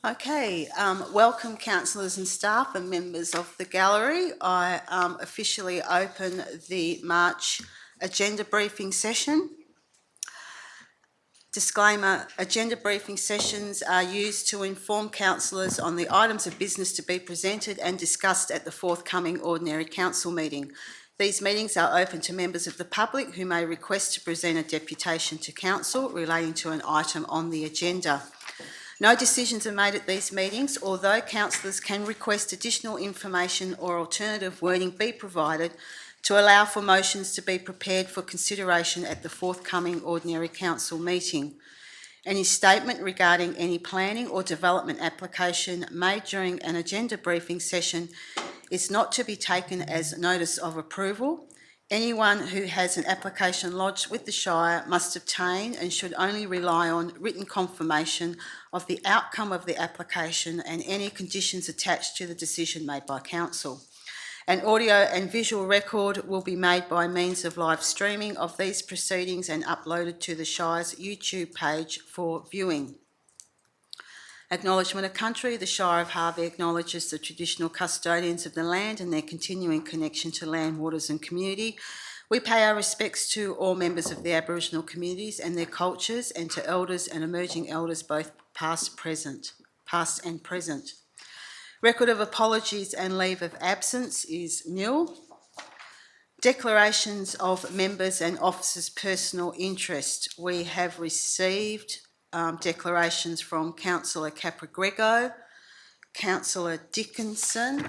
Okay, welcome councillors and staff and members of the gallery. I officially open the March agenda briefing session. Disclaimer, agenda briefing sessions are used to inform councillors on the items of business to be presented and discussed at the forthcoming ordinary council meeting. These meetings are open to members of the public who may request to present a deputation to council relating to an item on the agenda. No decisions are made at these meetings, although councillors can request additional information or alternative wording be provided to allow for motions to be prepared for consideration at the forthcoming ordinary council meeting. Any statement regarding any planning or development application made during an agenda briefing session is not to be taken as notice of approval. Anyone who has an application lodged with the Shire must obtain and should only rely on written confirmation of the outcome of the application and any conditions attached to the decision made by council. An audio and visual record will be made by means of live streaming of these proceedings and uploaded to the Shire's YouTube page for viewing. Acknowledgement of country. The Shire of Harvey acknowledges the traditional custodians of the land and their continuing connection to land, waters and community. We pay our respects to all members of the Aboriginal communities and their cultures, and to elders and emerging elders both past and present. Record of apologies and leave of absence is nil. Declarations of members and officers' personal interest. We have received declarations from Councillor Capragrego, Councillor Dickinson,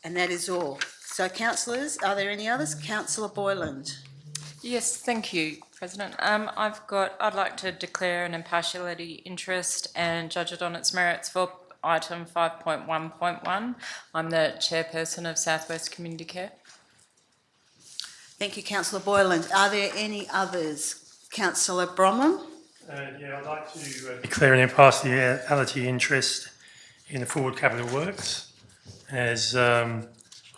and that is all. So, councillors, are there any others? Councillor Boyland. Yes, thank you, President. I'd like to declare an impartiality interest and judge it on its merits for item 5.1.1. I'm the chairperson of Southwest Community Care. Thank you, Councillor Boyland. Are there any others? Councillor Bromham. Yeah, I'd like to declare an impartiality interest in the Forward Capital Works, as I'm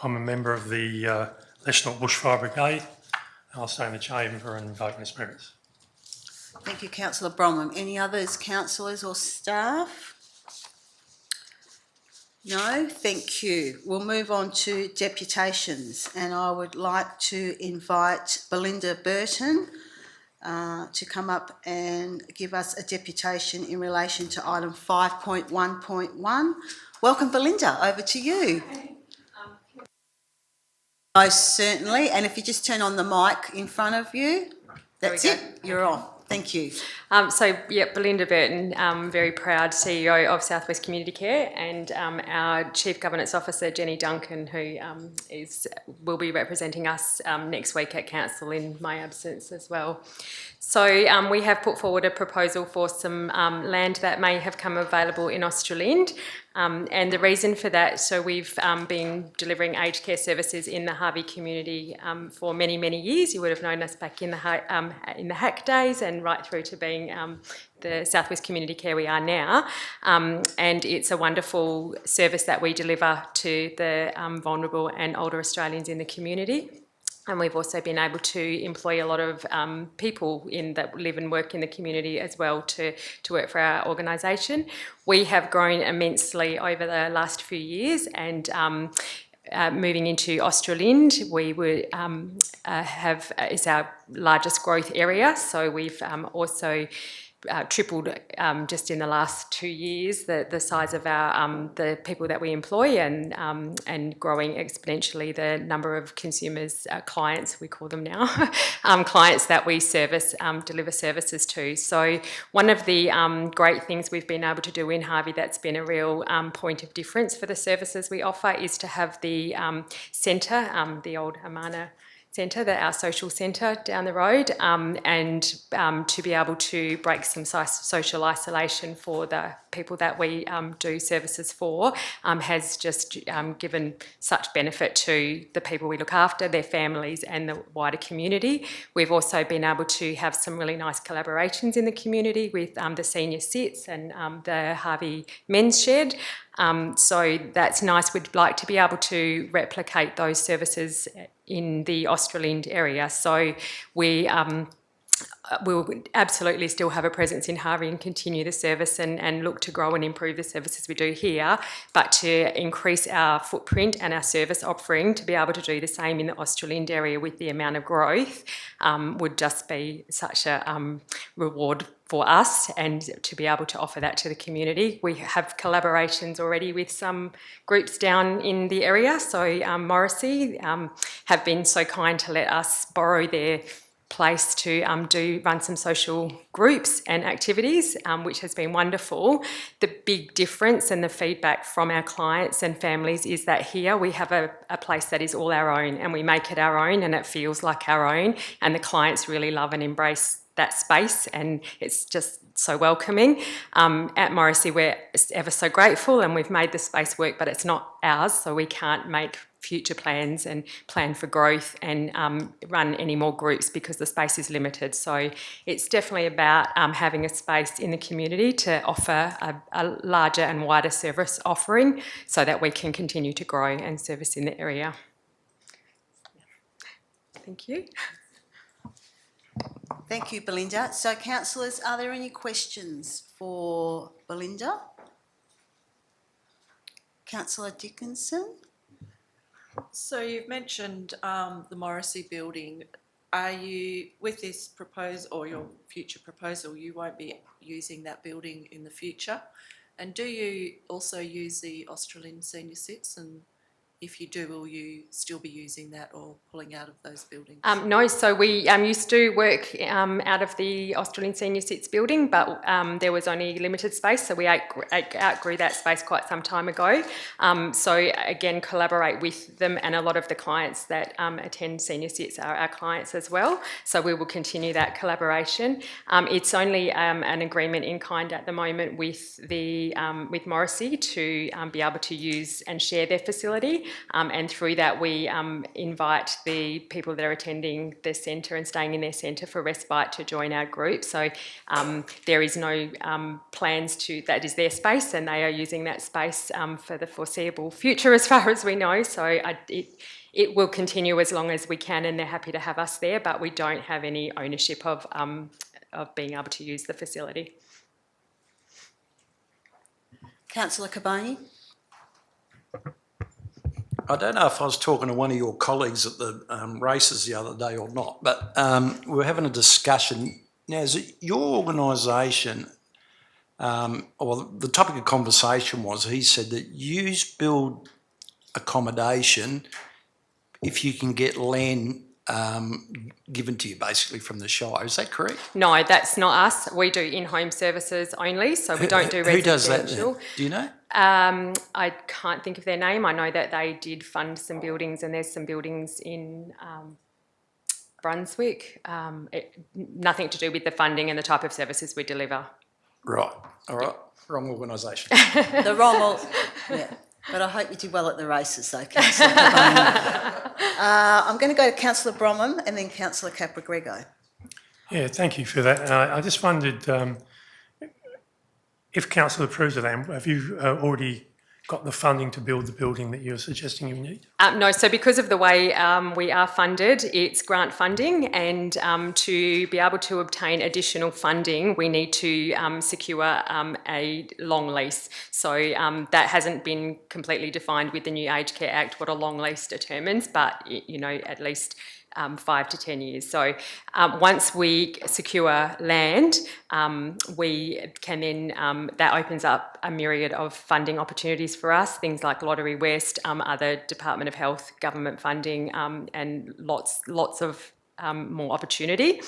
a member of the National Bushfire Brigade. I'll stay in the chamber and vote on its merits. Thank you, Councillor Bromham. Any others, councillors or staff? No, thank you. We'll move on to deputations, and I would like to invite Belinda Burton to come up and give us a deputation in relation to item 5.1.1. Welcome, Belinda. Over to you. Most certainly, and if you just turn on the mic in front of you, that's it. You're on. Thank you. Belinda Burton, very proud CEO of Southwest Community Care, and our Chief Governance Officer, Jenny Duncan, who will be representing us next week at Council in my absence as well. So we have put forward a proposal for some land that may have come available in Australind. And the reason for that, so we've been delivering aged care services in the Harvey community for many, many years. You would have known us back in the HAC days and right through to being the Southwest Community Care we are now. And it's a wonderful service that we deliver to the vulnerable and older Australians in the community. And we've also been able to employ a lot of people that live and work in the community as well to work for our organisation. We have grown immensely over the last few years, and moving into Australind, we is our largest growth area. So we've also tripled just in the last 2 years the size of our the people that we employ, and growing exponentially the number of consumers, clients we call them now, clients that we deliver services to. So one of the great things we've been able to do in Harvey that's been a real point of difference for the services we offer is to have the centre, the old Amana Centre, our social centre down the road, and to be able to break some social isolation for the people that we do services for has just given such benefit to the people we look after, their families and the wider community. We've also been able to have some really nice collaborations in the community with the senior sits and the Harvey Men's Shed. So that's nice. We'd like to be able to replicate those services in the Australind area. So we we'll absolutely still have a presence in Harvey and continue the service and look to grow and improve the services we do here, but to increase our footprint and our service offering to be able to do the same in the Australind area with the amount of growth would just be such a reward for us, and to be able to offer that to the community. We have collaborations already with some groups down in the area. So Morrissey have been so kind to let us borrow their place to run some social groups and activities, which has been wonderful. The big difference and the feedback from our clients and families is that here we have a place that is all our own, and we make it our own, and it feels like our own, and the clients really love and embrace that space, and it's just so welcoming. At Morrissey, we're ever so grateful, and we've made the space work, but it's not ours, so we can't make future plans and plan for growth and run any more groups because the space is limited. So it's definitely about having a space in the community to offer a larger and wider service offering so that we can continue to grow and service in the area. Thank you. Thank you, Belinda. So, councillors, are there any questions for Belinda? Councillor Dickinson? So you've mentioned the Morrissey building. Are you, with this proposal or your future proposal, you won't be using that building in the future? And do you also use the Australind Senior Sits? And if you do, will you still be using that or pulling out of those buildings? No, so we used to work out of the Australind Senior Sits building, but there was only limited space, so we outgrew that space quite some time ago. So again, collaborate with them, and a lot of the clients that attend Senior Sits are our clients as well, so we will continue that collaboration. It's only an agreement in kind at the moment with Morrissey to be able to use and share their facility. And through that, we invite the people that are attending the centre and staying in their centre for respite to join our group. So there is no plans to, that is their space, and they are using that space for the foreseeable future as far as we know. So it will continue as long as we can, and they're happy to have us there, but we don't have any ownership of being able to use the facility. Councillor Caboni? I don't know if I was talking to one of your colleagues at the races the other day or not, but we were having a discussion. Now, is it your organisation, or the topic of conversation was, he said that you build accommodation if you can get land given to you basically from the Shire. Is that correct? No, that's not us. We do in-home services only, so we don't do residential. Who does that then? Do you know? I can't think of their name. I know that they did fund some buildings, and there's some buildings in Brunswick. Nothing to do with the funding and the type of services we deliver. Right. All right. Wrong organisation. Yeah. But I hope you did well at the races, though, Councillor Caboni. I'm going to go to Councillor Bromham and then Councillor Capra-Grego. Yeah, thank you for that. I just wondered if council approves of that, have you already got the funding to build the building that you're suggesting you need? No, so because of the way we are funded, it's grant funding, and to be able to obtain additional funding, we need to secure a long lease. So that hasn't been completely defined with the new Aged Care Act, what a long lease determines, but, you know, at least 5 to 10 years. So once we secure land, we can then, that opens up a myriad of funding opportunities for us, things like Lottery West, other Department of Health government funding, and lots of more opportunity,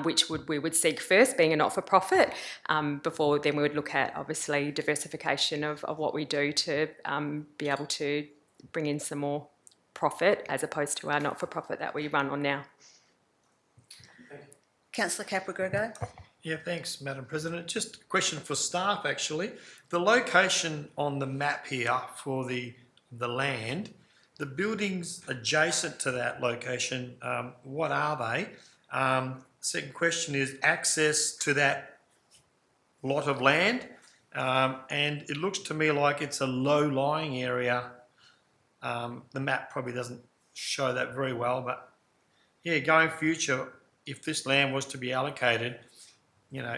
which we would seek first, being a not-for-profit, before then we would look at, obviously, diversification of what we do to be able to bring in some more profit as opposed to our not-for-profit that we run on now. Councillor Capra-Grego. Yeah, thanks, Madam President. Just a question for staff, actually. The location on the map here for the land, the buildings adjacent to that location, what are they? Second question is access to that lot of land, and it looks to me like it's a low-lying area. The map probably doesn't show that very well, but yeah, going future, if this land was to be allocated,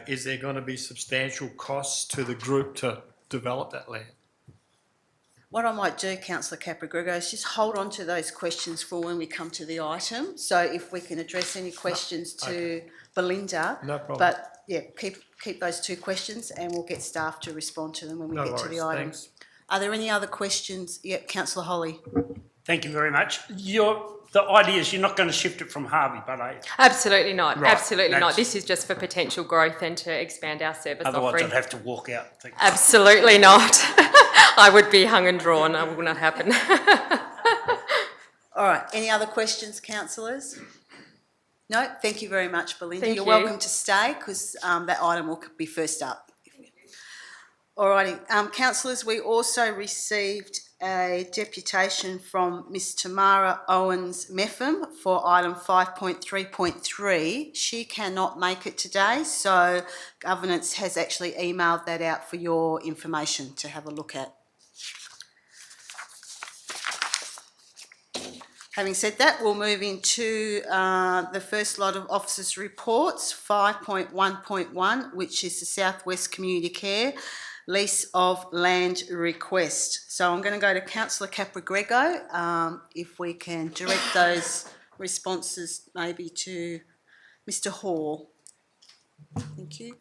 is there going to be substantial costs to the group to develop that land? What I might do, councillor Caprigrego, is just hold on to those questions for when we come to the item. So if we can address any questions to Belinda. No problem. But yeah, keep those two questions and we'll get staff to respond to them when we No get to the worries, item. thanks. Are there any other questions? Yeah, councillor Holly. Thank you very much. The idea is you're not going to shift it from Harvey, but Absolutely not. Right, Absolutely not. that's- This is just for potential growth and to expand our service otherwise offering. I'd have to walk out. Thank you. Absolutely not. I would be hung and drawn. It will not happen. All right, any other questions, councillors? No, thank you very much, Belinda. Thank You're you. welcome to stay because that item will be first up. All righty, councillors, we also received a deputation from Ms Tamara Owens-Meffam for item 5.3.3. She cannot make it today, so governance has actually emailed that out for your information to have a look at. Having said that, we'll move into the first lot of officers' reports, 5.1.1, which is the South West Community Care lease of land request. So I'm going to go to councillor Caprigrego, if we can direct those responses maybe to Mr Hall. Thank you.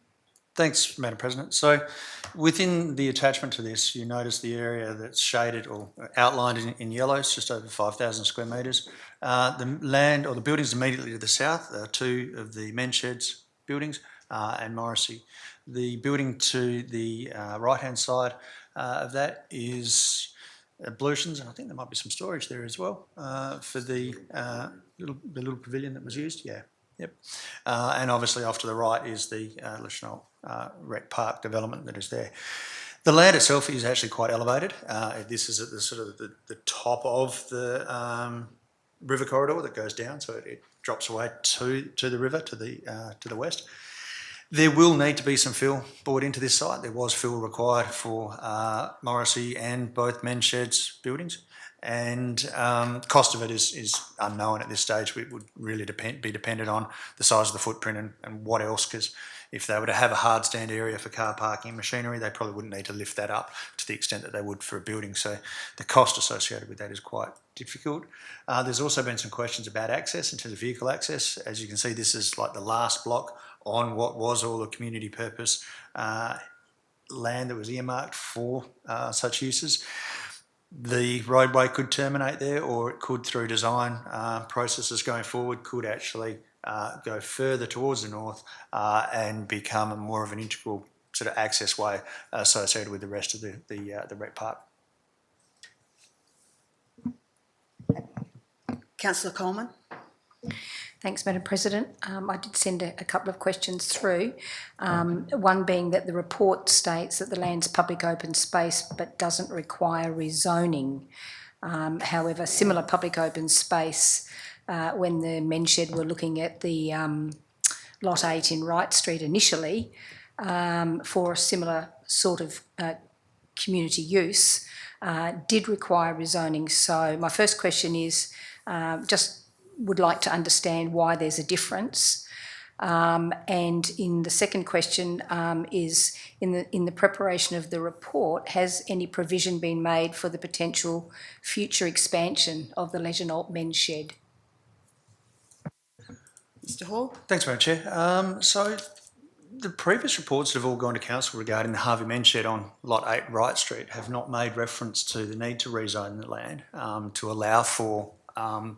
Thanks, Madam President. So within the attachment to this, you notice the area that's shaded or outlined in yellow, it's just over 5,000 square metres. The land or the buildings immediately to the south are two of the men's sheds buildings and Morrissey. The building to the right-hand side of that is ablutions, and I think there might be some storage there as well for the little pavilion that was used. Yeah, yep. And obviously off to the right is the Lishnol Rec Park development that is there. The land itself is actually quite elevated. This is at the sort of the top of the river corridor that goes down, so it drops away to the river to the west. There will need to be some fill brought into this site. There was fill required for Morrissey and both men's sheds buildings, and cost of it is unknown at this stage. It would really be dependent on the size of the footprint and what else, because if they were to have a hard stand area for car parking and machinery, they probably wouldn't need to lift that up to the extent that they would for a building. So the cost associated with that is quite difficult. There's also been some questions about access in terms of vehicle access. As you can see, this is like the last block on what was all the community purpose land that was earmarked for such uses. The roadway could terminate there, or it could, through design processes going forward, could actually go further towards the north and become more of an integral sort of access way associated with the rest of the rec park. Councillor Coleman. Thanks, Madam President. I did send a couple of questions through, one being that the report states that the land's public open space but doesn't require rezoning. However, similar public open space, when the men's shed were looking at the Lot 8 in Wright Street initially, for a similar sort of community use, did require rezoning. So my first question is, just would like to understand why there's a difference. And in the second question is, in the preparation of the report, has any provision been made for the potential future expansion of the Leisure North men's shed? Mr Hall. Thanks, Madam Chair. So the previous reports that have all gone to council regarding the Harvey men's shed on Lot 8 Wright Street have not made reference to the need to rezone the land to allow for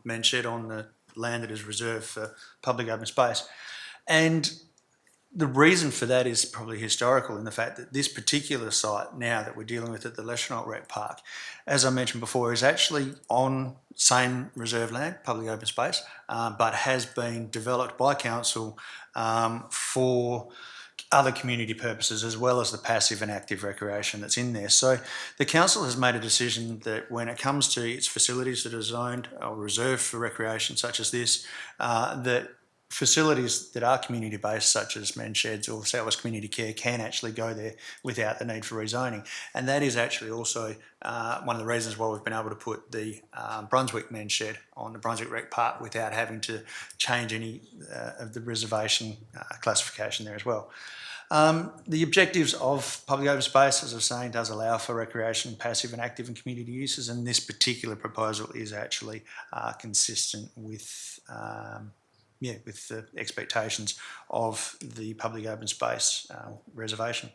men's shed on the land that is reserved for public open space. And the reason for that is probably historical in the fact that this particular site now that we're dealing with at the Leshenholt Rec Park, as I mentioned before, is actually on same reserve land, public open space, but has been developed by council for other community purposes as well as the passive and active recreation that's in there. So the council has made a decision that when it comes to its facilities that are zoned or reserved for recreation such as this, that facilities that are community-based, such as men's sheds or South West Community Care, can actually go there without the need for rezoning. And that is actually also one of the reasons why we've been able to put the Brunswick men's shed on the Brunswick Rec Park without having to change any of the reservation classification there as well. The objectives of public open space, as I was saying, does allow for recreation, passive and active and community uses, and this particular proposal is actually consistent with with the expectations of the public open space reservation.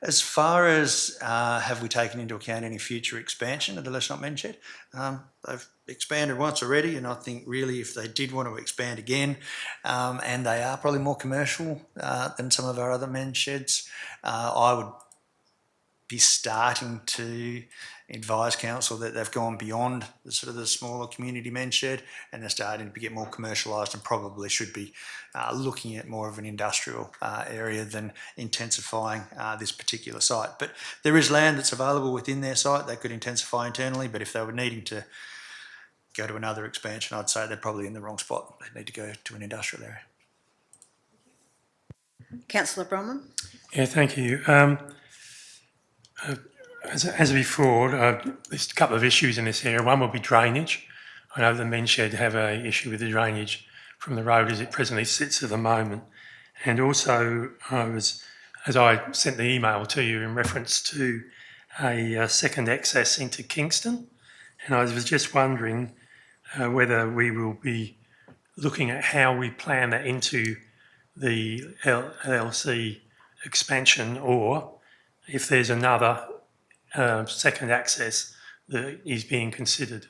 As far as have we taken into account any future expansion of the Let's Not Men Shed, they've expanded once already, and I think really if they did want to expand again, and they are probably more commercial than some of our other men's sheds, I would be starting to advise council that they've gone beyond the sort of the smaller community men's shed and they're starting to get more commercialised and probably should be looking at more of an industrial area than intensifying this particular site. But there is land that's available within their site. They could intensify internally, but if they were needing to go to another expansion, I'd say they're probably in the wrong spot. They need to go to an industrial area. Councillor Bronwyn. Yeah, thank you. As before, there's a couple of issues in this area. One will be drainage. I know the men's shed have an issue with the drainage from the road as it presently sits at the moment. And also, as I sent the email to you in reference to a second access into Kingston, and I was just wondering whether we will be looking at how we plan that into the LLC expansion, or if there's another second access that is being considered.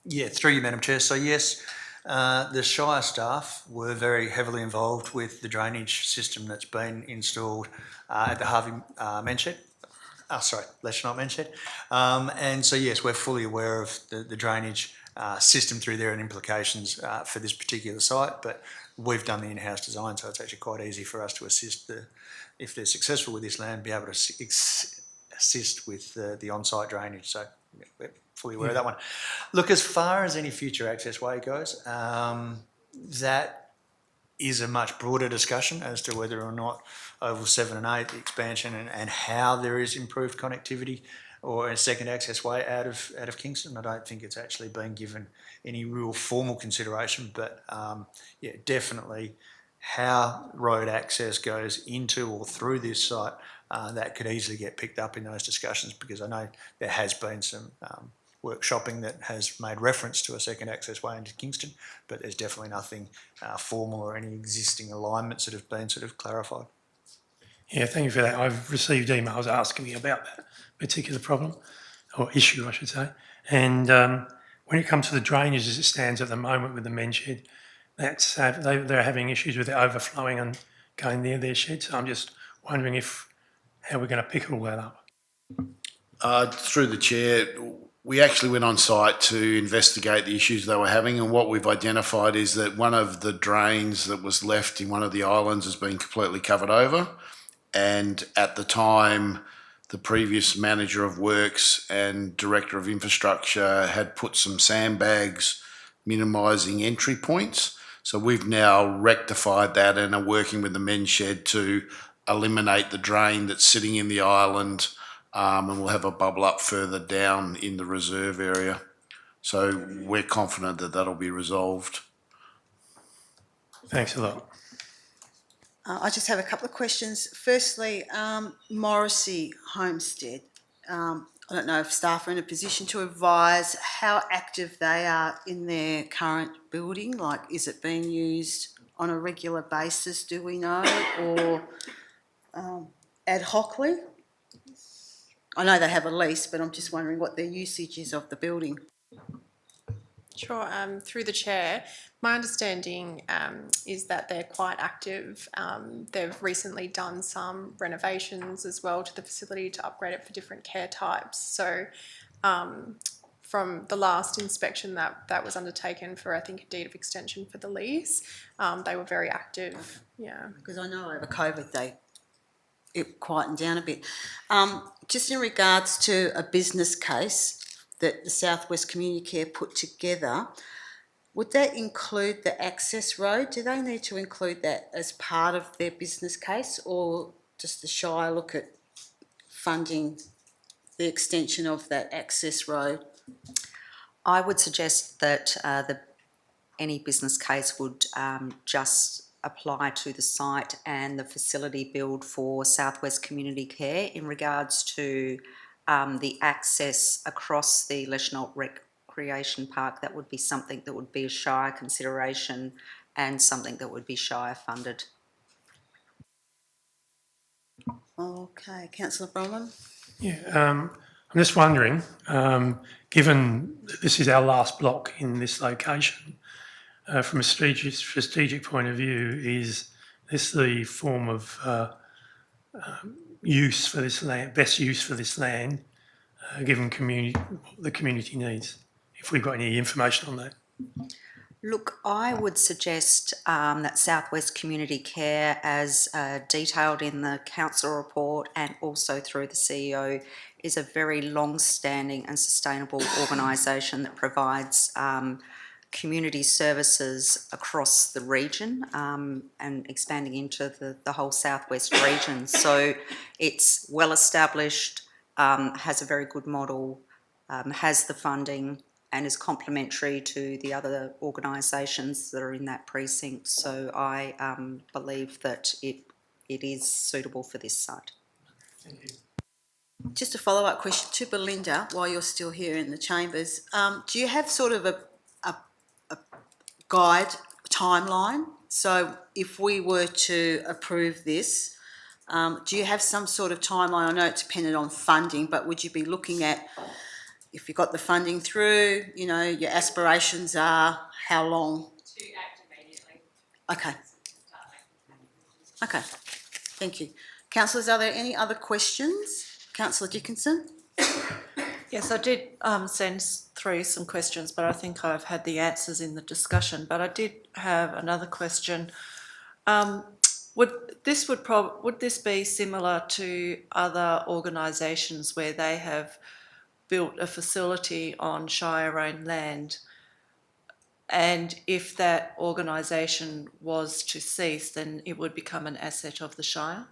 Yeah, through you, Madam Chair. So yes, the Shire staff were very heavily involved with the drainage system that's been installed at the Harvey men's shed. Let's Not Men's Shed. And so yes, we're fully aware of the drainage system through there and implications for this particular site, but we've done the in-house design, so it's actually quite easy for us to assist if they're successful with this land, be able to assist with the on-site drainage. So we're fully aware of that one. Look, as far as any future access way goes, that is a much broader discussion as to whether or not Oval 7 and 8, the expansion and how there is improved connectivity or a second access way out of Kingston. I don't think it's actually been given any real formal consideration, but yeah, definitely how road access goes into or through this site, that could easily get picked up in those discussions, because I know there has been some workshopping that has made reference to a second access way into Kingston, but there's definitely nothing formal or any existing alignments that have been sort of clarified. Yeah, thank you for that. I've received emails asking me about that particular problem, or issue, I should say. And when it comes to the drainage as it stands at the moment with the men's shed, they're having issues with it overflowing and going near their shed. So I'm just wondering how we're going to pick all that up. Through the chair, we actually went on site to investigate the issues they were having, and what we've identified is that one of the drains that was left in one of the islands has been completely covered over, and at the time the previous manager of works and director of infrastructure had put some sandbags minimising entry points. So we've now rectified that and are working with the men's shed to eliminate the drain that's sitting in the island, and we'll have a bubble up further down in the reserve area. So we're confident that that'll be resolved. Thanks a lot. I just have a couple of questions. Firstly, Morrissey Homestead. I don't know if staff are in a position to advise how active they are in their current building. Like, is it being used on a regular basis, do we know, or ad hocly? I know they have a lease, but I'm just wondering what their usage is of the building. Sure. Through the chair, my understanding is that they're quite active. They've recently done some renovations as well to the facility to upgrade it for different care types. So from the last inspection that was undertaken for, I think, a deed of extension for the lease, they were very active. Yeah. Because I know over COVID it quietened down a bit. Just in regards to a business case that the South West Community Care put together, would that include the access road? Do they need to include that as part of their business case, or does the Shire look at funding the extension of that access road? I would suggest that any business case would just apply to the site and the facility build for Southwest Community Care in regards to the access across the Leschenault Recreation Park. That would be something that would be a Shire consideration and something that would be Shire funded. Okay, Councillor Bronwyn? Yeah, I'm just wondering, given that this is our last block in this location, from a strategic point of view, is this the form of use for this land, best use for this land, given the community needs? If we've got any information on that. Look, I would suggest that Southwest Community Care, as detailed in the council report and also through the CEO, is a very long-standing and sustainable organisation that provides community services across the region and expanding into the whole Southwest region. So it's well established, has a very good model, has the funding, and is complementary to the other organisations that are in that precinct. So I believe that it is suitable for this site. Thank you. Just a follow-up question to Belinda while you're still here in the chambers. Do you have sort of a guide timeline? So if we were to approve this, do you have some sort of timeline? I know it's dependent on funding, but would you be looking at, if you got the funding through, you know, your aspirations are how long? To act immediately. Okay. Okay, thank you. Councillors, are there any other questions? Councillor Dickinson? Yes, I did send through some questions, but I think I've had the answers in the discussion. But I did have another question. Would this be similar to other organisations where they have built a facility on Shire-owned land, and if that organisation was to cease, then it would become an asset of the Shire?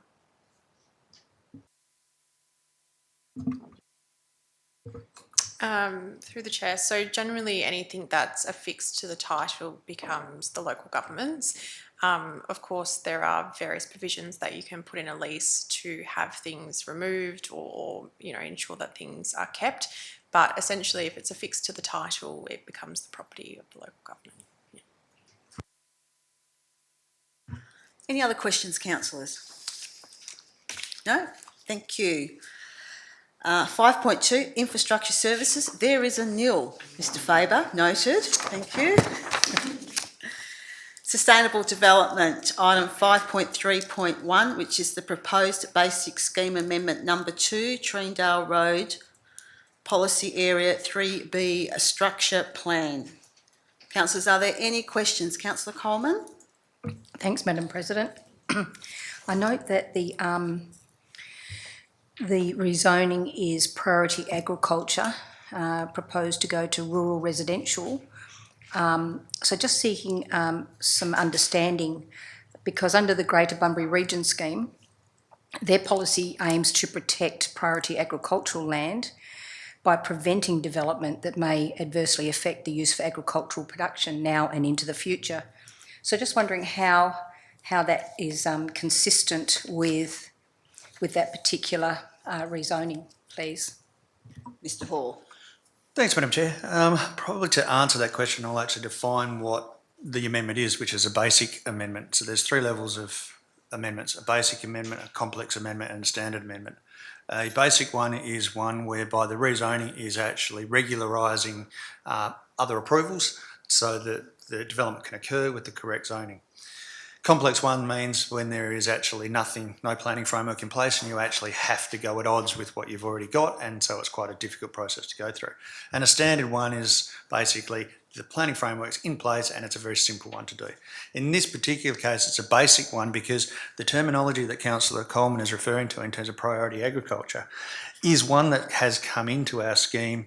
Through the chair, so generally anything that's affixed to the title becomes the local government's. Of course, there are various provisions that you can put in a lease to have things removed or you know, ensure that things are kept. But essentially, if it's affixed to the title, it becomes the property of the local government. Yeah. Any other questions, councillors? No? Thank you. 5.2, infrastructure services. There is a nil, Mr Faber, noted. Thank you. Sustainable development, item 5.3.1, which is the proposed basic scheme amendment number 2, Treendale Road, policy area 3B, structure plan. Councillors, are there any questions? Councillor Coleman? Thanks, Madam President. I note that the rezoning is priority agriculture, proposed to go to rural residential. So just seeking some understanding, because under the Greater Bunbury Region scheme, their policy aims to protect priority agricultural land by preventing development that may adversely affect the use for agricultural production now and into the future. So just wondering how that is consistent with that particular rezoning, please. Mr Hall. Thanks, Madam Chair. Probably to answer that question, I'll actually define what the amendment is, which is a basic amendment. So there's 3 levels of amendments: a basic amendment, a complex amendment, and a standard amendment. A basic one is one whereby the rezoning is actually regularising other approvals so that the development can occur with the correct zoning. Complex one means when there is actually no planning framework in place, and you actually have to go at odds with what you've already got, and so it's quite a difficult process to go through. And a standard one is basically the planning framework's in place and it's a very simple one to do. In this particular case, it's a basic one because the terminology that Councillor Coleman is referring to in terms of priority agriculture is one that has come into our scheme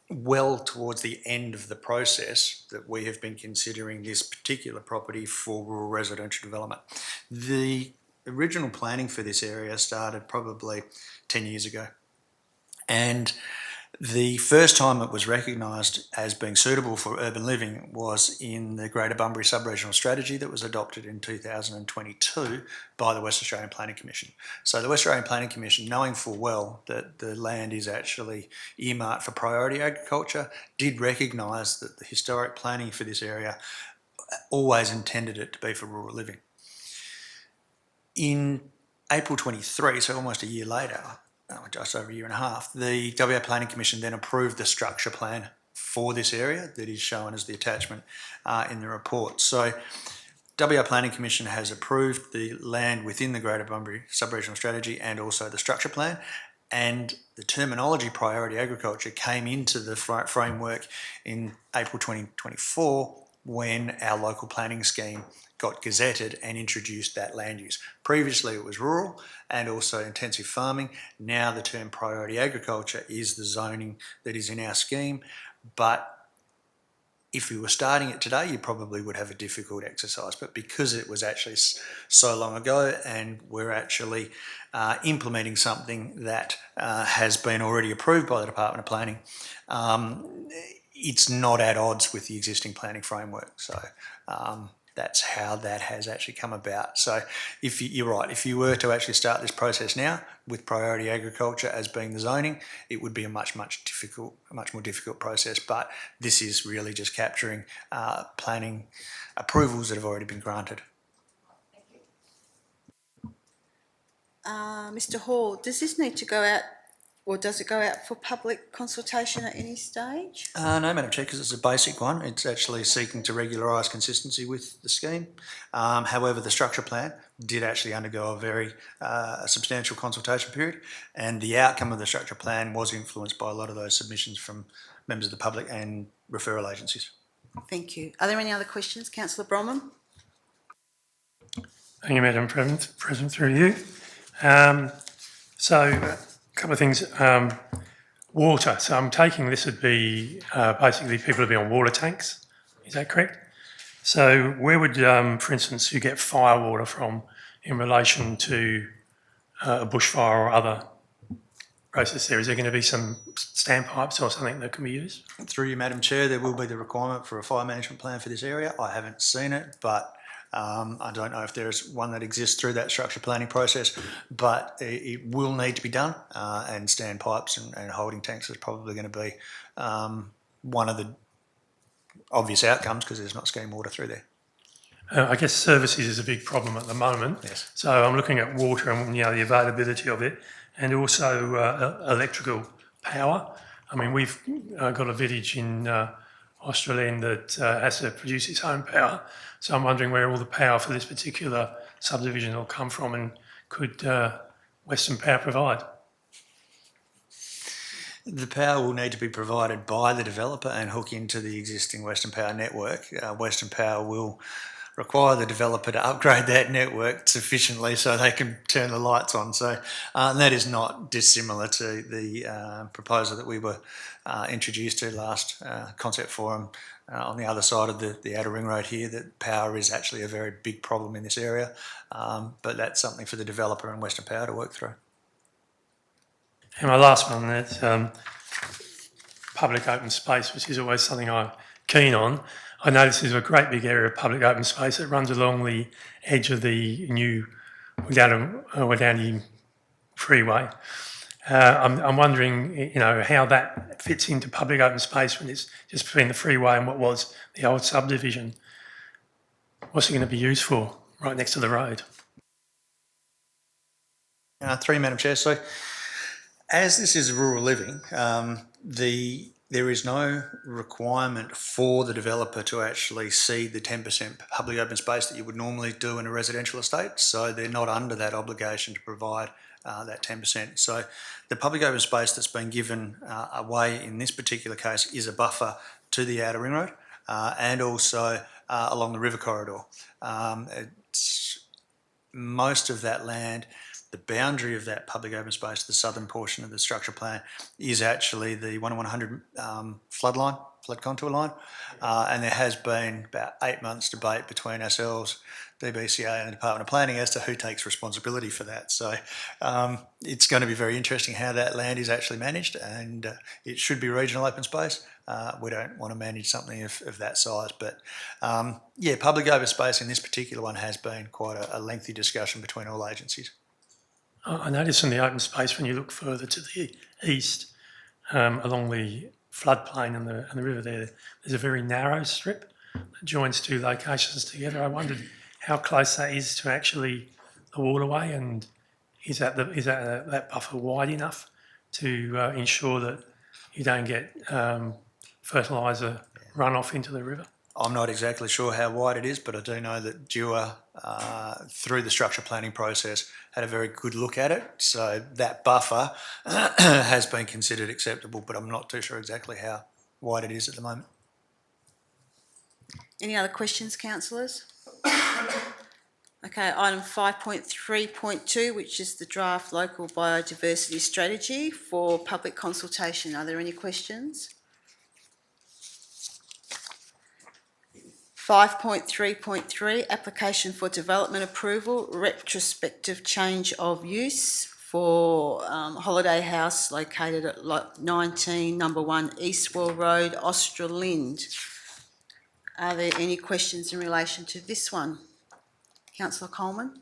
well towards the end of the process that we have been considering this particular property for rural residential development. The original planning for this area started probably 10 years ago. And the first time it was recognised as being suitable for urban living was in the Greater Bunbury Sub-Regional Strategy that was adopted in 2022 by the West Australian Planning Commission. So the West Australian Planning Commission, knowing full well that the land is actually earmarked for priority agriculture, did recognise that the historic planning for this area always intended it to be for rural living. In April 23, so almost a year later, just over a year and a half, the WA Planning Commission then approved the structure plan for this area that is shown as the attachment in the report. So WA Planning Commission has approved the land within the Greater Bunbury Sub-Regional Strategy and also the structure plan, and the terminology priority agriculture came into the framework in April 2024 when our local planning scheme got gazetted and introduced that land use. Previously it was rural and also intensive farming. Now the term priority agriculture is the zoning that is in our scheme, but if you were starting it today, you probably would have a difficult exercise. But because it was actually so long ago and we're actually implementing something that has been already approved by the Department of Planning, it's not at odds with the existing planning framework. So that's how that has actually come about. So you're right, if you were to actually start this process now with priority agriculture as being the zoning, it would be a much more difficult process. But this is really just capturing planning approvals that have already been granted. Mr Hall, does this need to go out, or does it go out for public consultation at any stage? No, Madam Chair, because it's a basic one. It's actually seeking to regularise consistency with the scheme. However, the structure plan did actually undergo a very substantial consultation period, and the outcome of the structure plan was influenced by a lot of those submissions from members of the public and referral agencies. Thank you. Are there any other questions? Councillor Bromham? Thank you, Madam President, through you. So a couple of things. Water. So I'm taking this would be basically people would be on water tanks. Is that correct? So where would, for instance, you get fire water from in relation to a bushfire or other process there? Is there going to be some standpipes or something that can be used? Through you, Madam Chair, there will be the requirement for a fire management plan for this area. I haven't seen it, but I don't know if there is one that exists through that structure planning process, but it will need to be done, and standpipes and holding tanks is probably going to be one of the obvious outcomes because there's not scheme water through there. I guess services is a big problem at the moment. Yes. So I'm looking at water and the availability of it, and also electrical power. I mean, we've got a village in Australian that has to produce its own power. So I'm wondering where all the power for this particular subdivision will come from, and could Western Power provide? The power will need to be provided by the developer and hook into the existing Western Power network. Western Power will require the developer to upgrade that network sufficiently so they can turn the lights on. So that is not dissimilar to the proposal that we were introduced to last concept forum on the other side of the outer ring road here, that power is actually a very big problem in this area, but that's something for the developer and Western Power to work through. And my last one, that's public open space, which is always something I'm keen on. I know this is a great big area of public open space that runs along the edge of the new Wadownie freeway. I'm wondering, how that fits into public open space when it's just between the freeway and what was the old subdivision. What's it going to be used for, right next to the road? Through you, Madam Chair. So, as this is rural living, there is no requirement for the developer to actually cede the 10% public open space that you would normally do in a residential estate. So they're not under that obligation to provide that 10%. So the public open space that's been given away in this particular case is a buffer to the outer ring road and also along the river corridor. Most of that land the boundary of that public open space, the southern portion of the structure plan, is actually the 1 in 100 flood contour line. And there has been about 8 months debate between ourselves, DBCA and the Department of Planning as to who takes responsibility for that. So it's going to be very interesting how that land is actually managed, and it should be regional open space. We don't want to manage something of that size, but yeah, public open space in this particular one has been quite a lengthy discussion between all agencies. I notice in the open space when you look further to the east, along the floodplain and the river there's a very narrow strip that joins two locations together. I wondered how close that is to actually the waterway, and is that buffer wide enough to ensure that you don't get fertiliser runoff into the river? I'm not exactly sure how wide it is, but I do know that DEWA, through the structure planning process, had a very good look at it. So that buffer has been considered acceptable, but I'm not too sure exactly how wide it is at the moment. Any other questions, councillors? Okay, item 5.3.2, which is the draft local biodiversity strategy for public consultation. Are there any questions? 5.3.3, application for development approval, retrospective change of use for holiday house located at lot 19, number 1, Eastwell Road, Australind. Are there any questions in relation to this one? Councillor Coleman?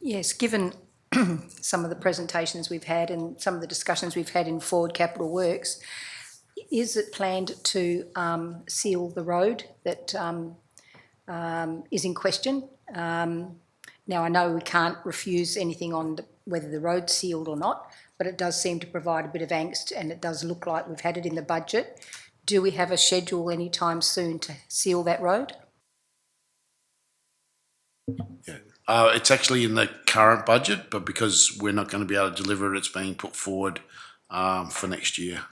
Yes, given some of the presentations we've had and some of the discussions we've had in Forward Capital Works, is it planned to seal the road that is in question? Now, I know we can't refuse anything on whether the road's sealed or not, but it does seem to provide a bit of angst, and it does look like we've had it in the budget. Do we have a schedule anytime soon to seal that road? It's actually in the current budget, but because we're not going to be able to deliver it, it's being put forward for next year.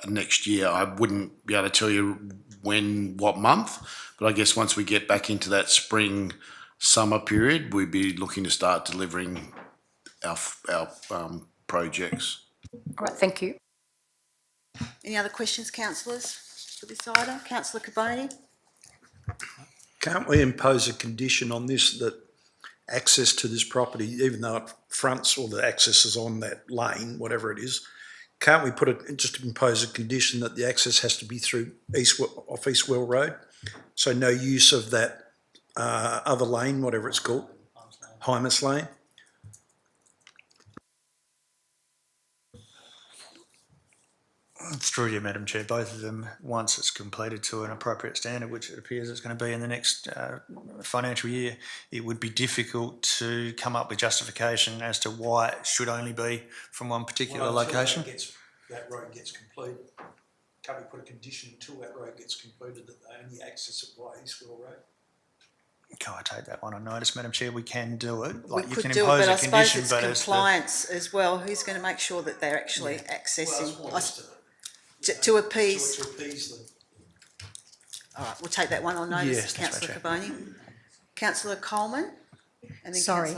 Next year, I wouldn't be able to tell you when, what month, but I guess once we get back into that spring, summer period, we'd be looking to start delivering our projects. All right, thank you. Any other questions, councillors, for this item? Councillor Caboni? Can't we impose a condition on this that access to this property, even though it fronts or the access is on that lane, whatever it is, can't we just impose a condition that the access has to be through off Eastwell Road? So no use of that other lane, whatever it's called, Hymas Lane? It's through you, Madam Chair. Both of them, once it's completed to an appropriate standard, which it appears it's going to be in the next financial year, it would be difficult to come up with justification as to why it should only be from one particular location. That road gets completed. Can't we put a condition until that road gets completed that they only access it via Eastwell Road? Can I take that one on notice, Madam Chair? We can do it. We could do it, but I suppose it's compliance as well. Who's going to make sure that they're actually accessing to appease? To appease them. All right, we'll take that one on notice, Yes, Councillor Caboni. Councillor Coleman? And then Sorry.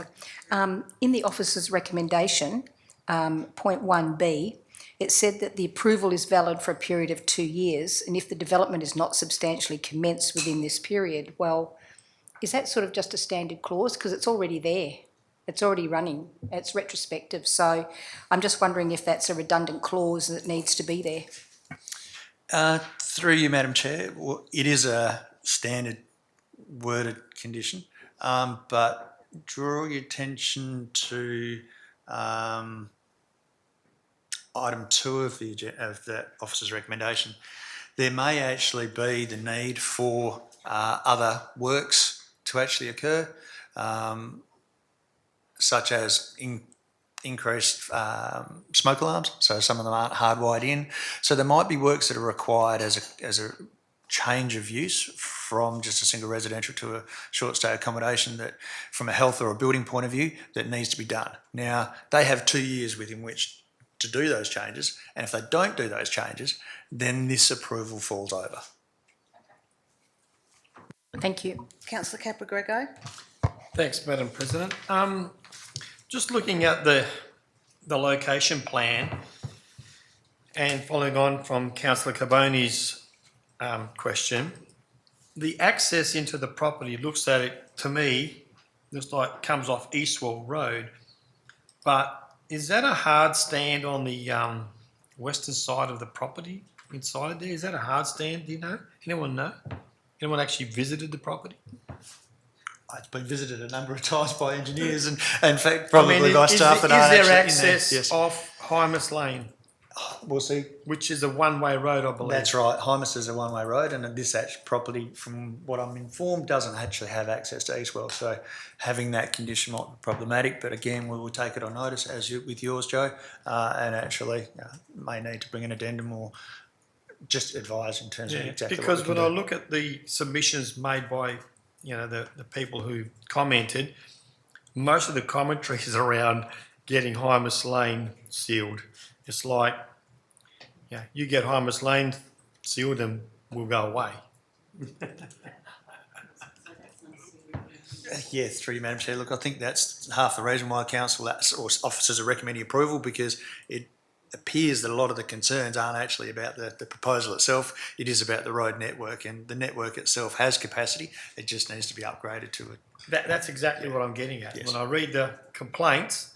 In the officer's recommendation, point 1B, it said that the approval is valid for a period of 2 years, and if the development is not substantially commenced within this period, well, is that sort of just a standard clause? Because it's already there. It's already running. It's retrospective. So I'm just wondering if that's a redundant clause that needs to be there. Through you, Madam Chair, well, it is a standard worded condition, but draw your attention to item 2 of the officer's recommendation. There may actually be the need for other works to actually occur, such as increased smoke alarms. So some of them aren't hardwired in. So there might be works that are required as a change of use from just a single residential to a short stay accommodation that, from a health or a building point of view, that needs to be done. Now, they have 2 years within which to do those changes, and if they don't do those changes, then this approval falls over. Thank you. Councillor Capra-Grego? Thanks, Madam President. Just looking at the location plan and following on from Councillor Carboni's question, the access into the property looks at it, to me, looks like it comes off Eastwell Road. But is that a hard stand on the western side of the property inside there? Is that a hard stand, do you know? Anyone know? Anyone actually visited the property? It's been visited a number of times by engineers and in fact, probably by staff that is aren't there actually access in there. Yes. off Hymas Lane, We'll see. which is a one-way road, I believe? That's right. Hymas is a one-way road, and this actual property, from what I'm informed, doesn't actually have access to Eastwell. So having that condition might be problematic. But again, we will take it on notice, as with yours, Joe, and actually may need to bring an addendum or just advise in terms of exactly because what we when can I look at the submissions made by the people who commented, most of the commentary is around getting Hymas Lane sealed. It's like, you get Hymas Lane sealed and we'll go away. Yes, through you, Madam Chair. Look, I think that's half the reason why council or officers are recommending approval, because it appears that a lot of the concerns aren't actually about the proposal itself. It is about the road network, and the network itself has capacity. It just needs to be upgraded to it. That's exactly what I'm getting at. Yes. When I read the complaints,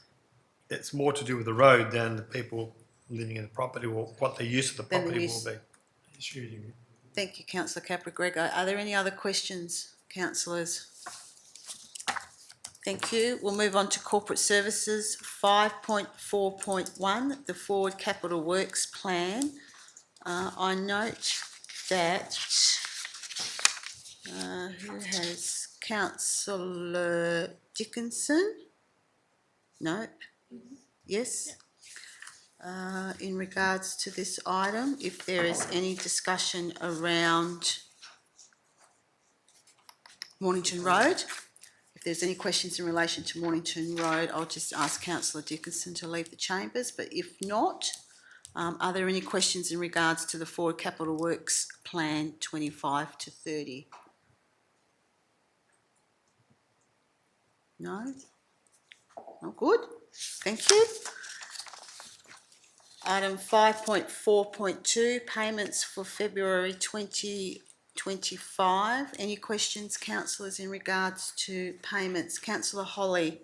it's more to do with the road than the people living in the property or what the use of the Than the property use. will be. Thank you, Councillor Capra-Gregor. Are there any other questions, councillors? Thank you. We'll move on to corporate services, 5.4.1, the Forward Capital Works Plan. I note that, who has Councillor Dickinson? Nope. Yes? In regards to this item, if there is any discussion around Mornington Road. If there's any questions in relation to Mornington Road, I'll just ask Councillor Dickinson to leave the chambers, but if not, are there any questions in regards to the Forward Capital Works Plan 25 to 30? No? Oh, good. Thank you. Item 5.4.2, payments for February 2025. Any questions, councillors, in regards to payments? Councillor Holly.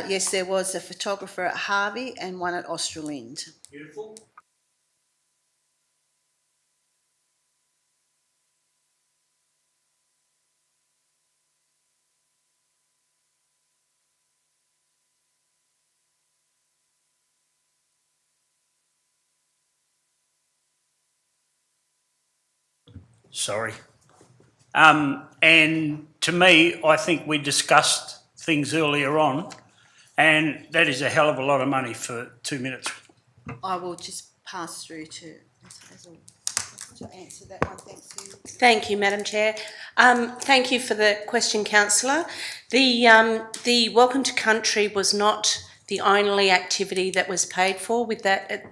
Yes, there was a photographer at Harvey and one at Australind. Beautiful. Sorry. And to me, I think we discussed things earlier on, and that is a hell of a lot of money for 2 minutes. I will just pass through to answer that one. Thanks, Sue. Thank you, Madam Chair. Thank you for the question, councillor. The Welcome to Country was not the only activity that was paid for with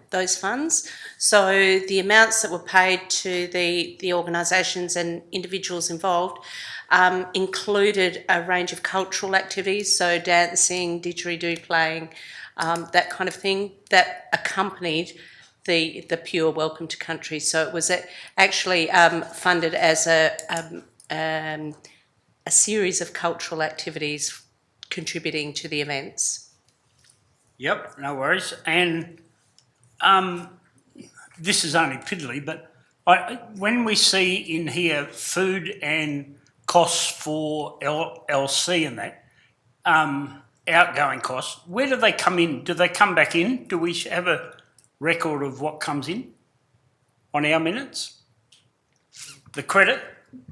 those funds. So the amounts that were paid to the organisations and individuals involved included a range of cultural activities, so dancing, didgeridoo playing, that kind of thing, that accompanied the pure Welcome to Country. So it was actually funded as a series of cultural activities contributing to the events. Yep, no worries. And this is only piddly, but when we see in here food and costs for LC and that, outgoing costs, where do they come in? Do they come back in? Do we have a record of what comes in on our minutes? The credit,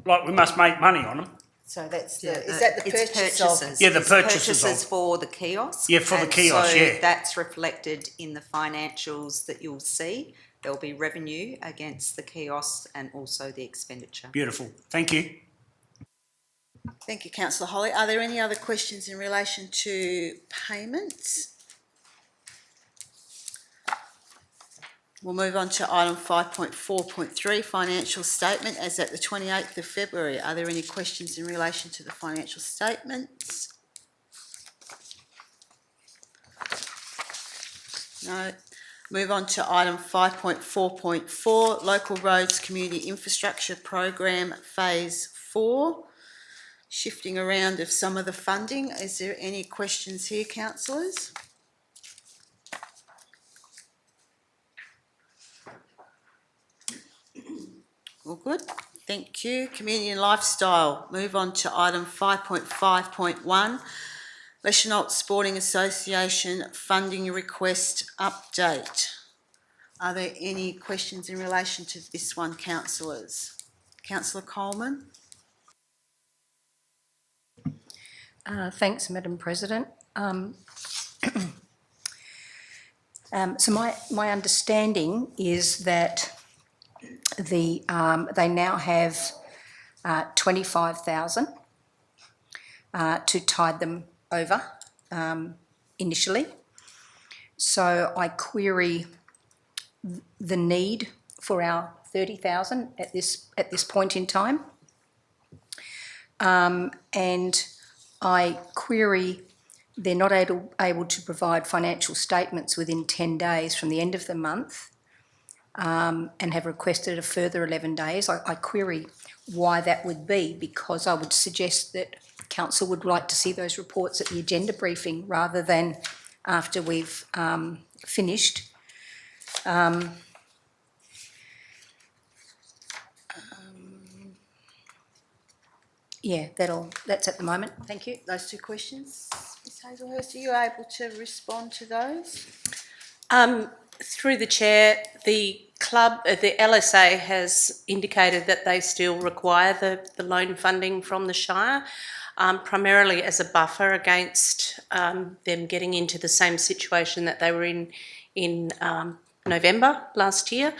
like we must make money on them. So that's is that the purchase of? Yeah, the It's purchases for the kiosk. Yeah, for the and kiosk, so yeah. that's reflected in the financials that you'll see. There'll be revenue against the kiosks and also the expenditure. Beautiful. Thank you. Thank you, Councillor Holly. Are there any other questions in relation to payments? We'll move on to item 5.4.3, financial statement as at the 28th of February. Are there any questions in relation to the financial statements? No. Move on to item 5.4.4, local roads community infrastructure program phase 4. Shifting around of some of the funding. Is there any questions here, councillors? All good. Thank you. Community and lifestyle. Move on to item 5.5.1. Leschenault Sporting Association funding request update. Are there any questions in relation to this one, councillors? Councillor Coleman. Thanks, Madam President. So my understanding is that they now have 25,000 to tide them over initially. So I query the need for our 30,000 at this point in time, and I query they're not able to provide financial statements within 10 days from the end of the month, and have requested a further 11 days. I query why that would be, because I would suggest that Council would like to see those reports at the agenda briefing rather than after we've finished. Yeah, that's at the moment. Thank you. Those two questions. Ms Hazelhurst, are you able to respond to those? Through the chair, the club, the LSA has indicated that they still require the loan funding from the Shire, primarily as a buffer against them getting into the same situation that they were in November last year.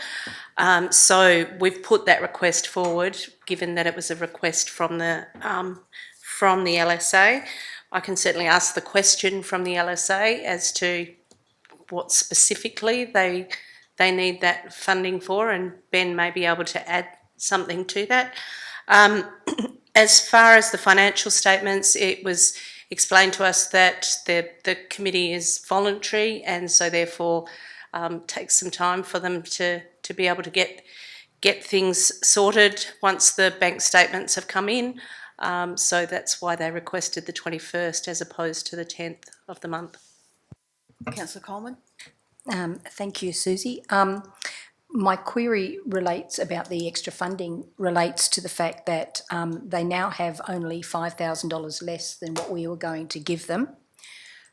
So we've put that request forward, given that it was a request from the LSA. I can certainly ask the question from the LSA as to what specifically they need that funding for, and Ben may be able to add something to that. As far as the financial statements, it was explained to us that the committee is voluntary, and so therefore takes some time for them to be able to get things sorted once the bank statements have come in. So that's why they requested the 21st as opposed to the 10th of the month. Councillor Coleman. Thank you, Susie. My query relates about the extra funding relates to the fact that they now have only $5,000 less than what we were going to give them.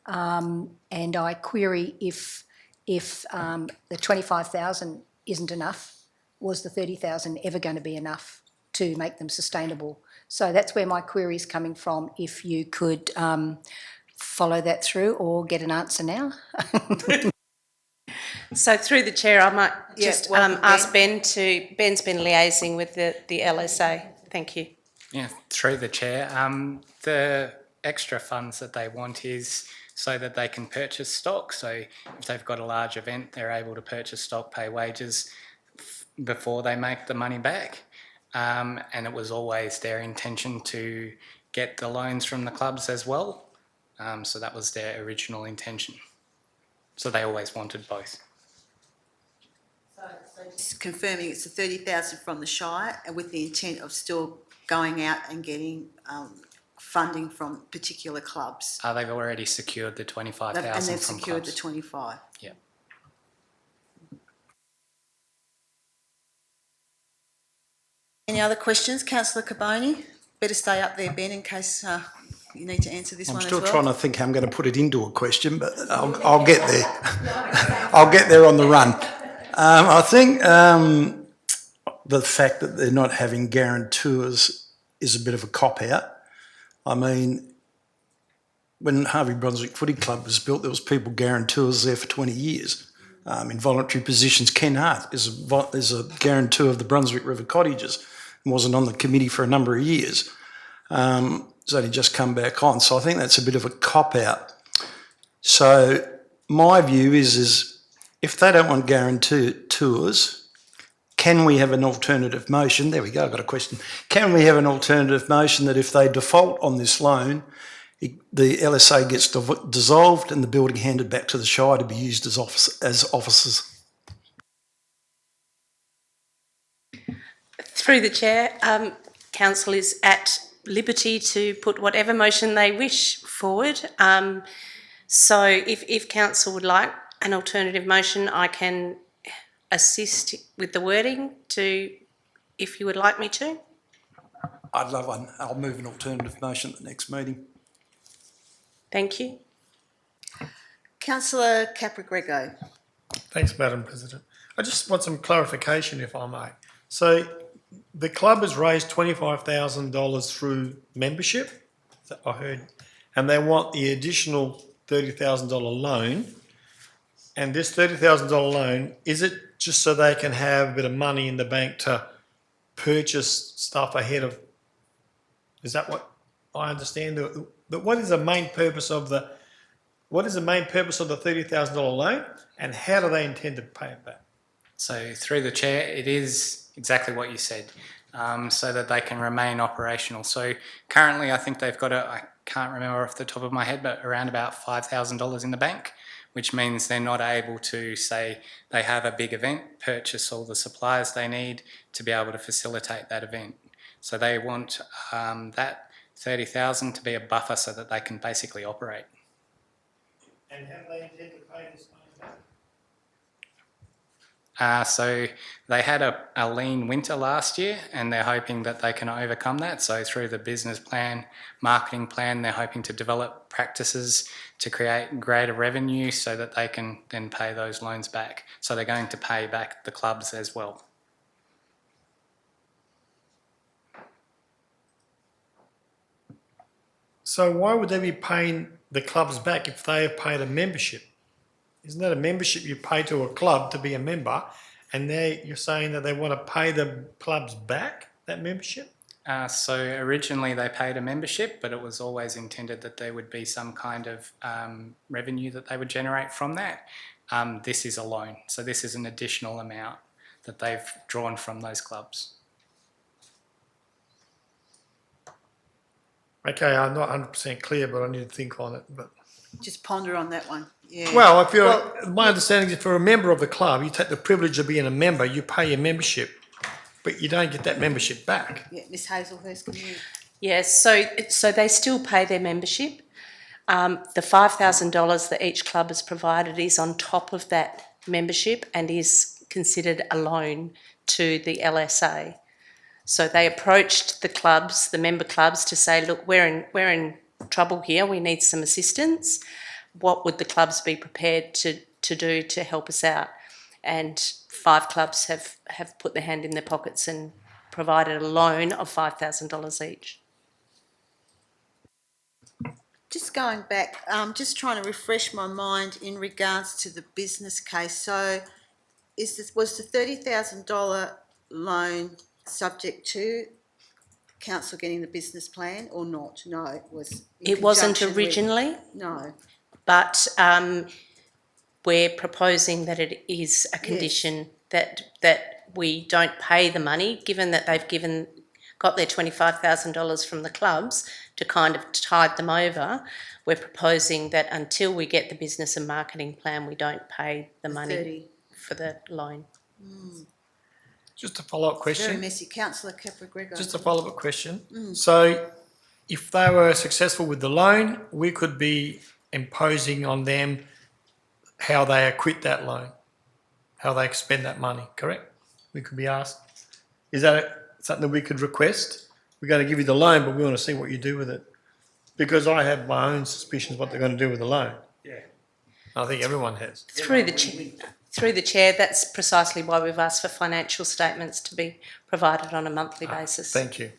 And I query if the 25,000 isn't enough, was the 30,000 ever going to be enough to make them sustainable? So that's where my query is coming from. If you could follow that through or get an answer now. So through the chair, I might just ask Ben's been liaising with the LSA. Thank you. Yeah, through the chair. The extra funds that they want is so that they can purchase stock. So if they've got a large event, they're able to purchase stock, pay wages before they make the money back. And it was always their intention to get the loans from the clubs as well. So that was their original intention. So they always wanted both. So just confirming it's the 30,000 from the Shire, and with the intent of still going out and getting funding from particular clubs. They've already secured the 25,000 from clubs. And they've secured the 25. Yeah. Any other questions, Councillor Carboni? Better stay up there, Ben, in case you need to answer this one as well. I'm still trying to think how I'm going to put it into a question, but I'll get there. I'll get there on the run. I think the fact that they're not having guarantors is a bit of a cop-out. I mean, when Harvey Brunswick Footy Club was built, there was people guarantors there for 20 years. In voluntary positions, Ken Hart is a guarantor of the Brunswick River Cottages and wasn't on the committee for a number of years. It's only just come back on. So I think that's a bit of a cop-out. So my view is if they don't want guaranteed tours, can we have an alternative motion? There we go, I've got a question. Can we have an alternative motion that if they default on this loan, the LSA gets dissolved and the building handed back to the Shire to be used as offices? Through the chair, council is at liberty to put whatever motion they wish forward. So if council would like an alternative motion, I can assist with the wording if you would like me to. I'd love one. I'll move an alternative motion at the next meeting. Thank you. Councillor Capragrego. Thanks, Madam President. I just want some clarification, if I may. So the club has raised $25,000 through membership, that I heard, and they want the additional $30,000 loan. And this $30,000 loan, is it just so they can have a bit of money in the bank to purchase stuff ahead of? Is that what I understand? What is the main purpose of the $30,000 loan, and how do they intend to pay it back? So through the chair, it is exactly what you said, so that they can remain operational. So currently, I think they've got I can't remember off the top of my head, but around about $5,000 in the bank, which means they're not able to, say, they have a big event, purchase all the supplies they need to be able to facilitate that event. So they want that $30,000 to be a buffer so that they can basically operate. And how do they intend to pay this money back? So they had a lean winter last year, and they're hoping that they can overcome that. So through the business plan, marketing plan, they're hoping to develop practices to create greater revenue so that they can then pay those loans back. So they're going to pay back the clubs as well. So why would they be paying the clubs back if they have paid a membership? Isn't that a membership you pay to a club to be a member, and you're saying that they want to pay the clubs back, that membership? So originally they paid a membership, but it was always intended that there would be some kind of revenue that they would generate from that. This is a loan, so this is an additional amount that they've drawn from those clubs. Okay, I'm not 100% clear, but I need to think on it. But Just ponder on that one. Yeah. well, my understanding is if you're a member of the club, you take the privilege of being a member, you pay your membership, but you don't get that membership back. Yeah, Ms Hazelhurst, can you? Yes, so they still pay their membership. The $5,000 that each club has provided is on top of that membership and is considered a loan to the LSA. So they approached the clubs, the member clubs, to say, look, we're in trouble here, we need some assistance. What would the clubs be prepared to do to help us out? And 5 clubs have put their hand in their pockets and provided a loan of $5,000 each. Just going back, just trying to refresh my mind in regards to the business case. So was the $30,000 loan subject to council getting the business plan or not? No, it was. It wasn't originally. No. But we're proposing that it is a condition that we don't pay the money, given that they've got their $25,000 from the clubs to kind of tide them over. We're proposing that until we get the business and marketing plan, we don't pay the money for the loan. Just a follow-up question. Very messy. Councillor Capragrego. Just a follow-up question. So if they were successful with the loan, we could be imposing on them how they acquit that loan, how they spend that money, correct? We could be asked. Is that something we could request? We're going to give you the loan, but we want to see what you do with it. Because I have my own suspicions what they're going to do with the loan. Yeah. I think everyone has. Through the chair, that's precisely why we've asked for financial statements to be provided on a monthly basis. Thank you.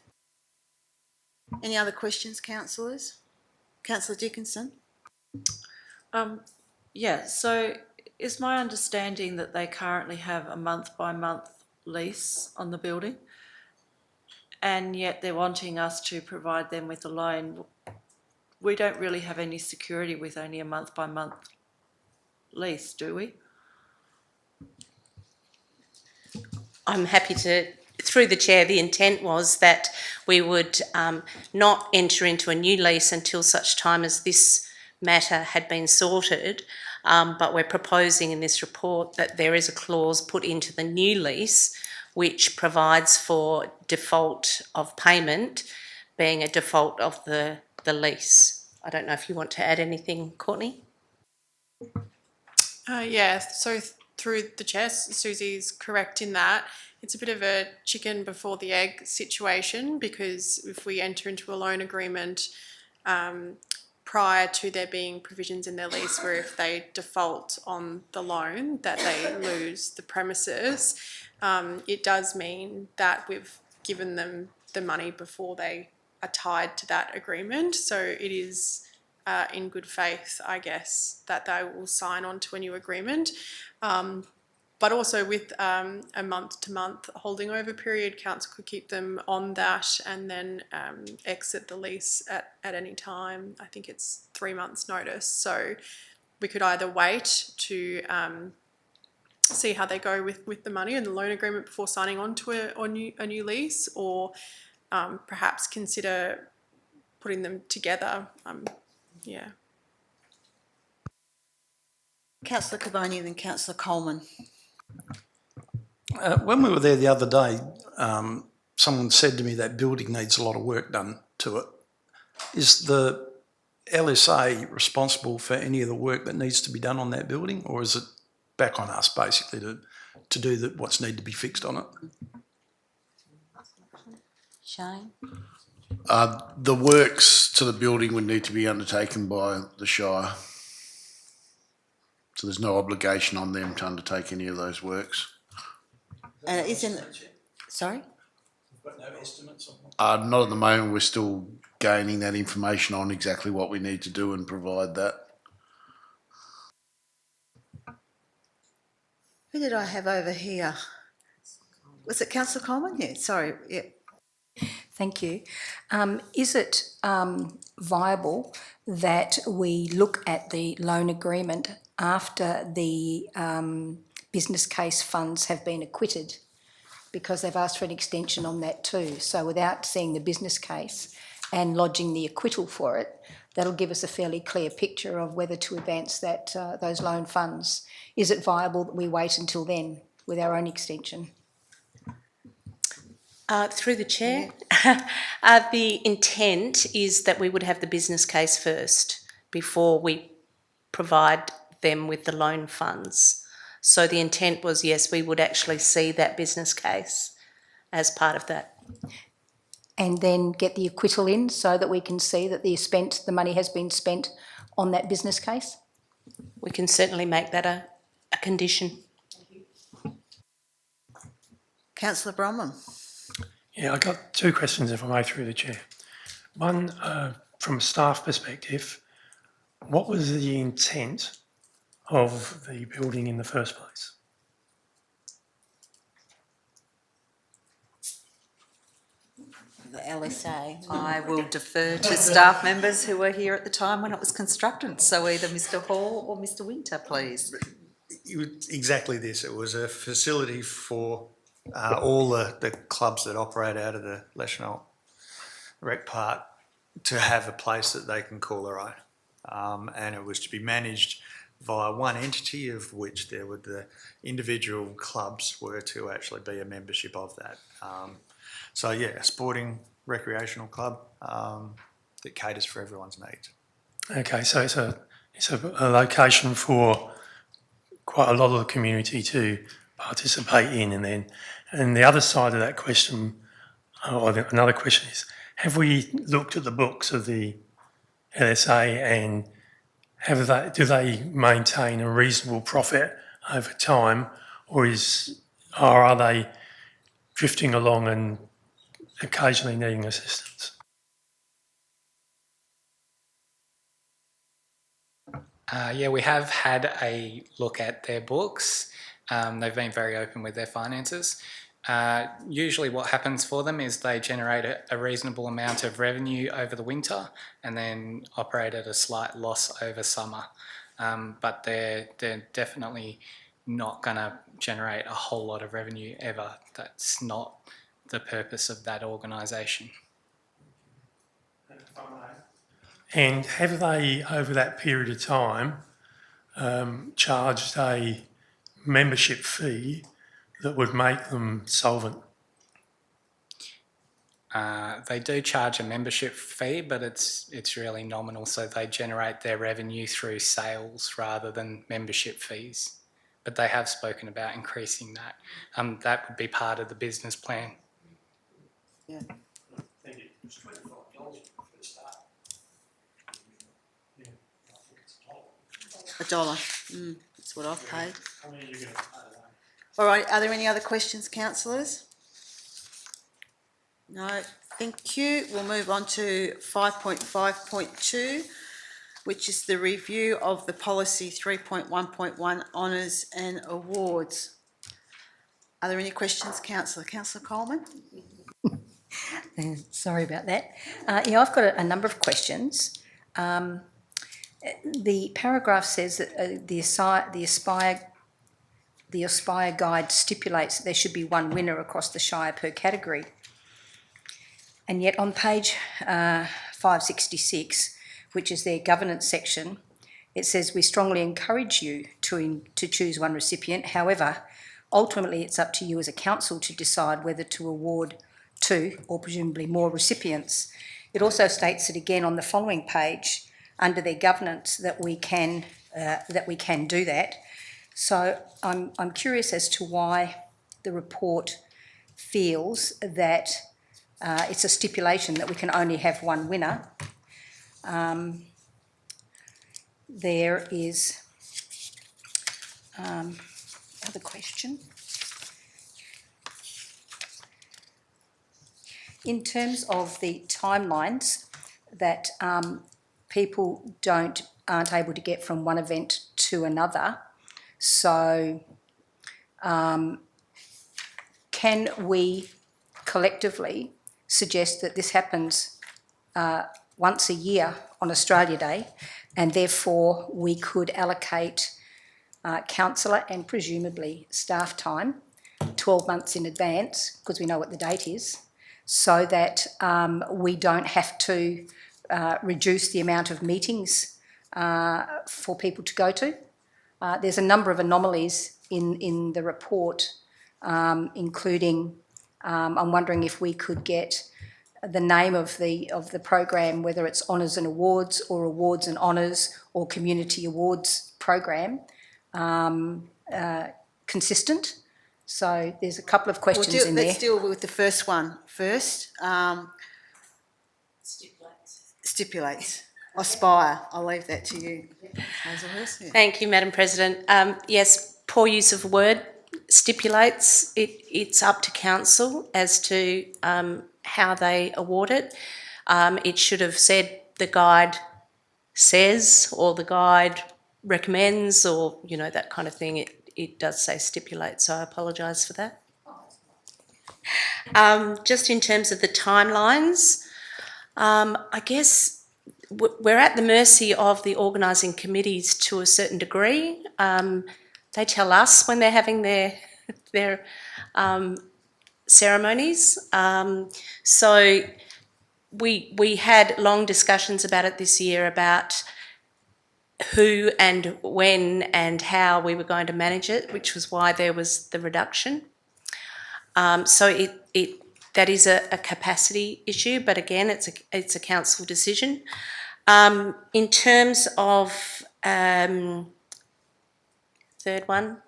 Any other questions, councillors? Councillor Dickinson? Yeah, so is my understanding that they currently have a month-by-month lease on the building? and yet they're wanting us to provide them with a loan. We don't really have any security with only a month-by-month lease, do we? I'm happy to, through the chair, the intent was that we would not enter into a new lease until such time as this matter had been sorted, but we're proposing in this report that there is a clause put into the new lease which provides for default of payment being a default of the lease. I don't know if you want to add anything, Courtney? Yeah, so through the chair, Susie's correct in that. It's a bit of a chicken before the egg situation, because if we enter into a loan agreement prior to there being provisions in their lease where if they default on the loan that they lose the premises, it does mean that we've given them the money before they are tied to that agreement. So it is in good faith, I guess, that they will sign on to a new agreement. But also with a month-to-month holding over period, council could keep them on that and then exit the lease at any time. I think it's 3 months' notice. So we could either wait to see how they go with the money and the loan agreement before signing on to a new lease, or perhaps consider putting them together. Yeah. Councillor Carboni and then Councillor Coleman. When we were there the other day, someone said to me that building needs a lot of work done to it. Is the LSA responsible for any of the work that needs to be done on that building, or is it back on us basically to do what's need to be fixed on it? Shane? The works to the building would need to be undertaken by the Shire. So there's no obligation on them to undertake any of those works. Sorry? Got no estimates on Not at the moment. We're still gaining that information on exactly what we need to do and provide that. Who did I have over here? Was it Councillor Coleman? Yeah, sorry. Yeah. Thank you. Is it viable that we look at the loan agreement after the business case funds have been acquitted? Because they've asked for an extension on that too. So without seeing the business case and lodging the acquittal for it, that'll give us a fairly clear picture of whether to advance that those loan funds. Is it viable that we wait until then with our own extension? Through the chair, the intent is that we would have the business case first before we provide them with the loan funds. So the intent was, yes, we would actually see that business case as part of that. And then get the acquittal in so that we can see that the money has been spent on that business case? We can certainly make that a condition. Councillor Bronwyn. Yeah, I've got two questions, if I may, through the chair. One, from a staff perspective, what was the intent of the building in the first place? The LSA. I will defer to staff members who were here at the time when it was constructed. So either Mr Hall or Mr Winter, please. Exactly this. It was a facility for all the clubs that operate out of the Leschenalt Rec Park to have a place that they can call their own. And it was to be managed via one entity, of which there were the individual clubs were to actually be a membership of that. So yeah, a sporting recreational club that caters for everyone's needs. Okay, so it's a location for quite a lot of the community to participate in, and the other side of that question, or another question is, have we looked at the books of the LSA and do they maintain a reasonable profit over time, or are they drifting along and occasionally needing assistance? Yeah, we have had a look at their books. They've been very open with their finances. Usually what happens for them is they generate a reasonable amount of revenue over the winter and then operate at a slight loss over summer. But they're definitely not going to generate a whole lot of revenue ever. That's not the purpose of that organisation. And have they, over that period of time, charged a membership fee that would make them solvent? They do charge a membership fee, but it's really nominal, so they generate their revenue through sales rather than membership fees. But they have spoken about increasing that. That would be part of the business plan. Yeah. Thank you. It's $25 for the start. Yeah, I think it's $1. That's what I've paid. How many are you going to pay? All right, are there any other questions, councillors? No, thank you. We'll move on to 5.5.2, which is the review of the policy 3.1.1 honours and awards. Are there any questions, councillor? Councillor Coleman? Sorry about that. Yeah, I've got a number of questions. The paragraph says that the Aspire guide stipulates that there should be one winner across the Shire per category. And yet on page 566, which is their governance section, it says we strongly encourage you to choose one recipient. However, ultimately it's up to you as a council to decide whether to award two or presumably more recipients. It also states it again on the following page under their governance that we can do that. So I'm curious as to why the report feels that it's a stipulation that we can only have one winner. There is another question. In terms of the timelines that people aren't able to get from one event to another, so can we collectively suggest that this happens once a year on Australia Day, and therefore we could allocate councillor and presumably staff time 12 months in advance, because we know what the date is, so that we don't have to reduce the amount of meetings for people to go to. There's a number of anomalies in the report, including I'm wondering if we could get the name of the program, whether it's Honours and Awards or Awards and Honours or Community Awards program, consistent. So there's a couple of questions in there. Let's deal with the first one first. Stipulates. Aspire. I'll leave that to you. Thank you, Madam President. Yes, poor use of word. Stipulates. It's up to council as to how they award it. It should have said the guide says or the guide recommends, or that kind of thing. It does say stipulate, so I apologise for that. Just in terms of the timelines, I guess we're at the mercy of the organising committees to a certain degree. They tell us when they're having their ceremonies. So we had long discussions about it this year about who and when and how we were going to manage it, which was why there was the reduction. So that is a capacity issue, but again, it's a council decision. In terms of third one,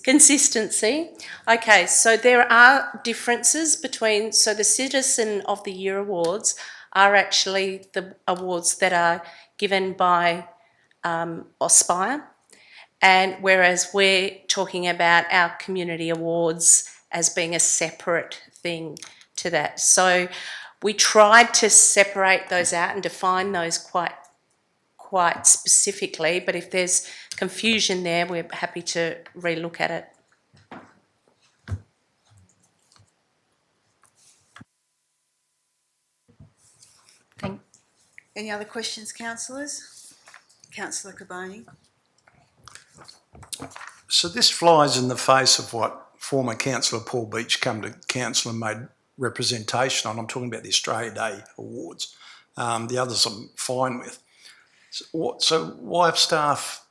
consistency. Okay, so there are differences between, so the Citizen of the Year awards are actually the awards that are given by Aspire, and whereas we're talking about our community awards as being a separate thing to that. So we tried to separate those out and define those quite specifically, but if there's confusion there, we're happy to relook at it. Any other questions, councillors? Councillor Caboni. So this flies in the face of what former Councillor Paul Beach come to council and made representation on. I'm talking about the Australia Day Awards. The others I'm fine with. So why have staff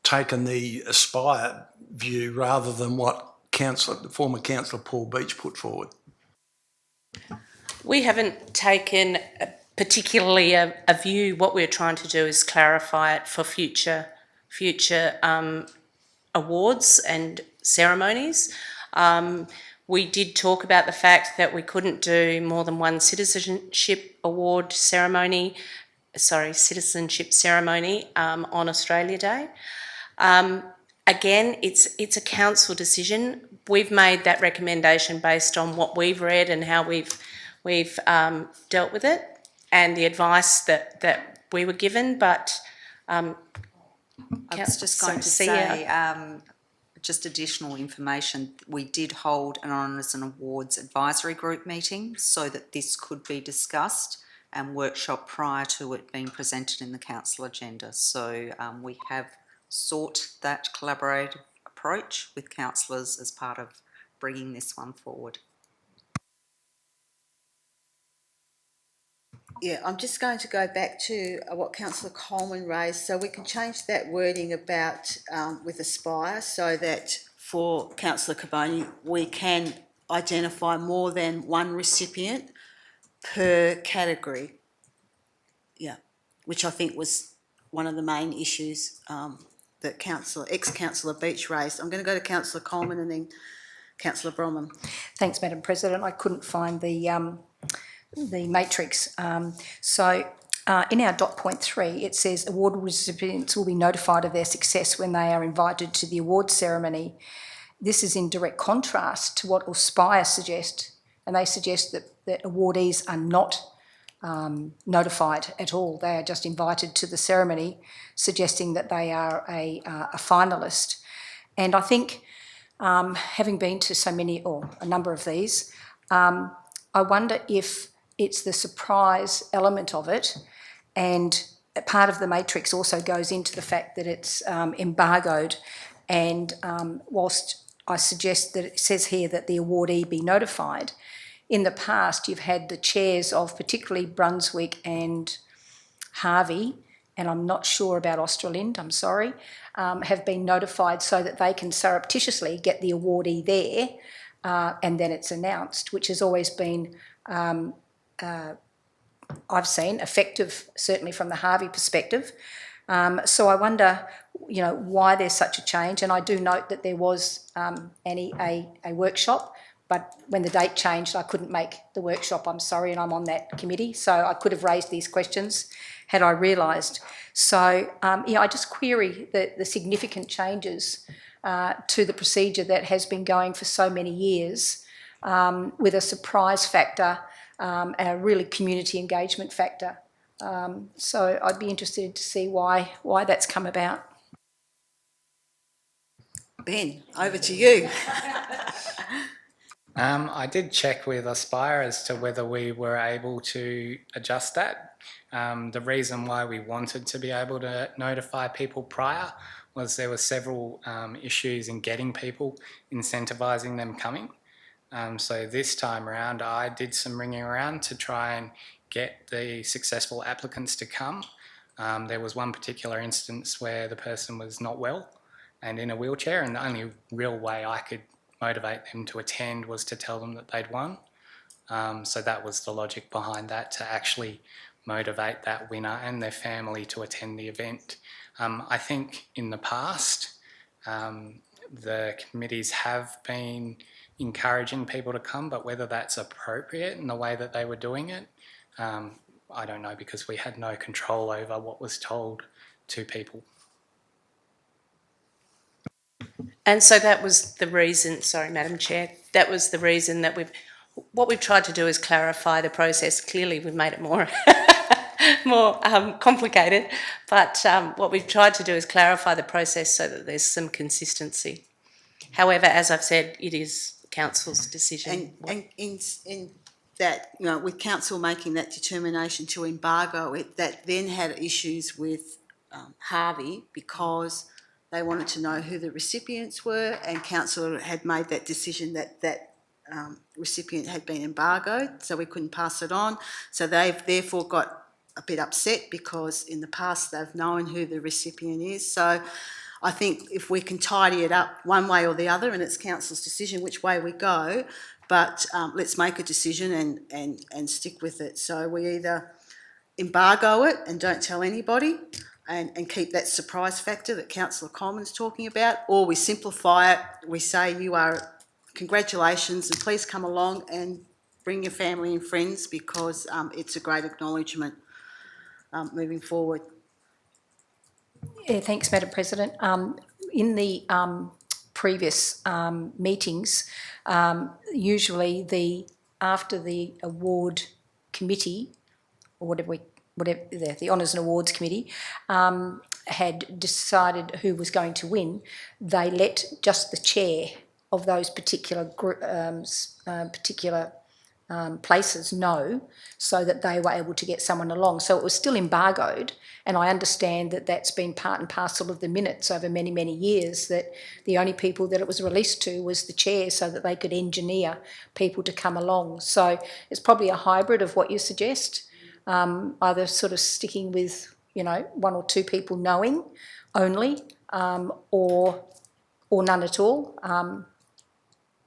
taken the Aspire view rather than what former Councillor Paul Beach put forward? We haven't taken particularly a view. What we're trying to do is clarify it for future awards and ceremonies. We did talk about the fact that we couldn't do more than one citizenship ceremony on Australia Day. Again, it's a council decision. We've made that recommendation based on what we've read and how we've dealt with it and the advice that we were given. But I was just going to say, just additional information, we did hold an Honours and Awards Advisory Group meeting so that this could be discussed and workshop prior to it being presented in the council agenda. So we have sought that collaborative approach with councillors as part of bringing this one forward. Yeah, I'm just going to go back to what Councillor Coleman raised, so we can change that wording about with Aspire so that for Councillor Caboni we can identify more than one recipient per category. Yeah, which I think was one of the main issues that ex-Councillor Beach raised. I'm going to go to Councillor Coleman and then Councillor Bromham. Thanks, Madam President. I couldn't find the matrix. So in our dot point 3, it says award recipients will be notified of their success when they are invited to the award ceremony. This is in direct contrast to what Aspire suggest, and they suggest that awardees are not notified at all. They are just invited to the ceremony, suggesting that they are a finalist. And I think, having been to so many, or a number of these, I wonder if it's the surprise element of it, and part of the matrix also goes into the fact that it's embargoed, and whilst I suggest that it says here that the awardee be notified, in the past you've had the chairs of particularly Brunswick and Harvey, and I'm not sure about Australind, I'm sorry, have been notified so that they can surreptitiously get the awardee there, and then it's announced, which has always been I've seen effective, certainly from the Harvey perspective. So I wonder, why there's such a change. And I do note that there was a workshop, but when the date changed, I couldn't make the workshop. I'm sorry, and I'm on that committee, so I could have raised these questions had I realised. So I just query the significant changes to the procedure that has been going for so many years, with a surprise factor. And a really community engagement factor. So I'd be interested to see why that's come about. Ben, over to you. I did check with Aspire as to whether we were able to adjust that. The reason why we wanted to be able to notify people prior was there were several issues in getting people, incentivising them coming. So this time around, I did some ringing around to try and get the successful applicants to come. There was one particular instance where the person was not well and in a wheelchair, and the only real way I could motivate them to attend was to tell them that they'd won. So that was the logic behind that, to actually motivate that winner and their family to attend the event. I think in the past, the committees have been encouraging people to come, but whether that's appropriate in the way that they were doing it, I don't know, because we had no control over what was told to people. And so that was the reason, sorry, Madam Chair, that was the reason that what we've tried to do is clarify the process. Clearly we've made it more complicated, but what we've tried to do is clarify the process so that there's some consistency. However, as I've said, it is Council's decision. And in that, you know, with council making that determination to embargo it, that then had issues with Harvey because they wanted to know who the recipients were, and council had made that decision that that recipient had been embargoed, so we couldn't pass it on. So they've therefore got a bit upset because in the past they've known who the recipient is. So I think if we can tidy it up one way or the other, and it's council's decision which way we go, but let's make a decision and stick with it. So we either embargo it and don't tell anybody and keep that surprise factor that Councillor Coleman's talking about, or we simplify it, we say you are, congratulations and please come along and bring your family and friends because it's a great acknowledgement moving forward. Yeah, thanks, Madam President. In the previous meetings, usually after the award committee, or the Honours and Awards Committee had decided who was going to win, they let just the chair of those particular places know, so that they were able to get someone along. So it was still embargoed, and I understand that that's been part and parcel of the minutes over many, many years, that the only people that it was released to was the chair so that they could engineer people to come along. So it's probably a hybrid of what you suggest, either sort of sticking with, you know, one or two people knowing only, or none at all.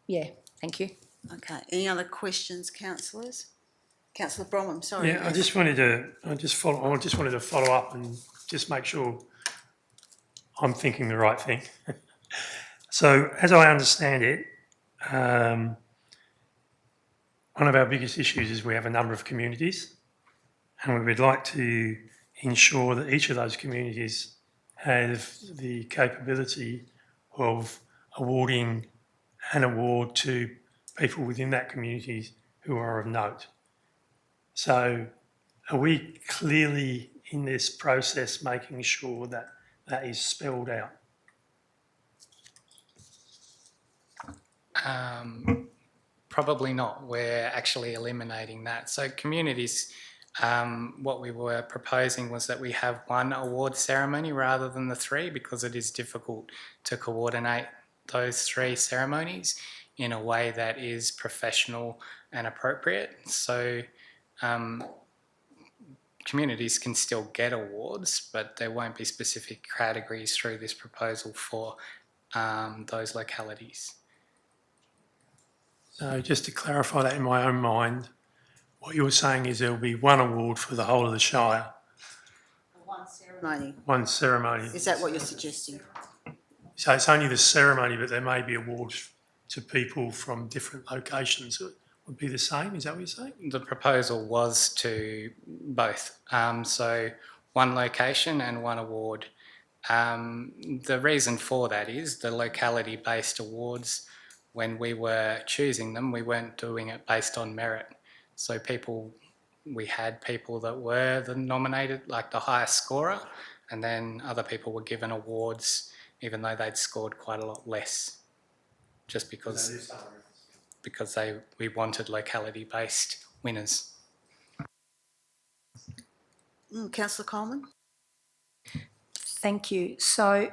Yeah, thank you. Okay, any other questions, councillors? Councillor Bromham, sorry. Yeah, I just wanted to follow up and just make sure I'm thinking the right thing. So, as I understand it, one of our biggest issues is we have a number of communities, and we would like to ensure that each of those communities have the capability of awarding an award to people within that community who are of note. So are we clearly in this process making sure that that is spelled out? Probably not. We're actually eliminating that. So communities, what we were proposing was that we have one award ceremony rather than the three, because it is difficult to coordinate those three ceremonies in a way that is professional and appropriate. So communities can still get awards, but there won't be specific categories through this proposal for those localities. So just to clarify that in my own mind, what you're saying is there will be one award for the whole of the Shire? One ceremony. One ceremony. Is that what you're suggesting? So it's only the ceremony, but there may be awards to people from different locations that would be the same. Is that what you're saying? The proposal was to both. So one location and one award. The reason for that is the locality-based awards, when we were choosing them, we weren't doing it based on merit. So we had people that were the nominated, like the highest scorer, and then other people were given awards even though they'd scored quite a lot less, just because we wanted locality-based winners. Councillor Coleman? Thank you. So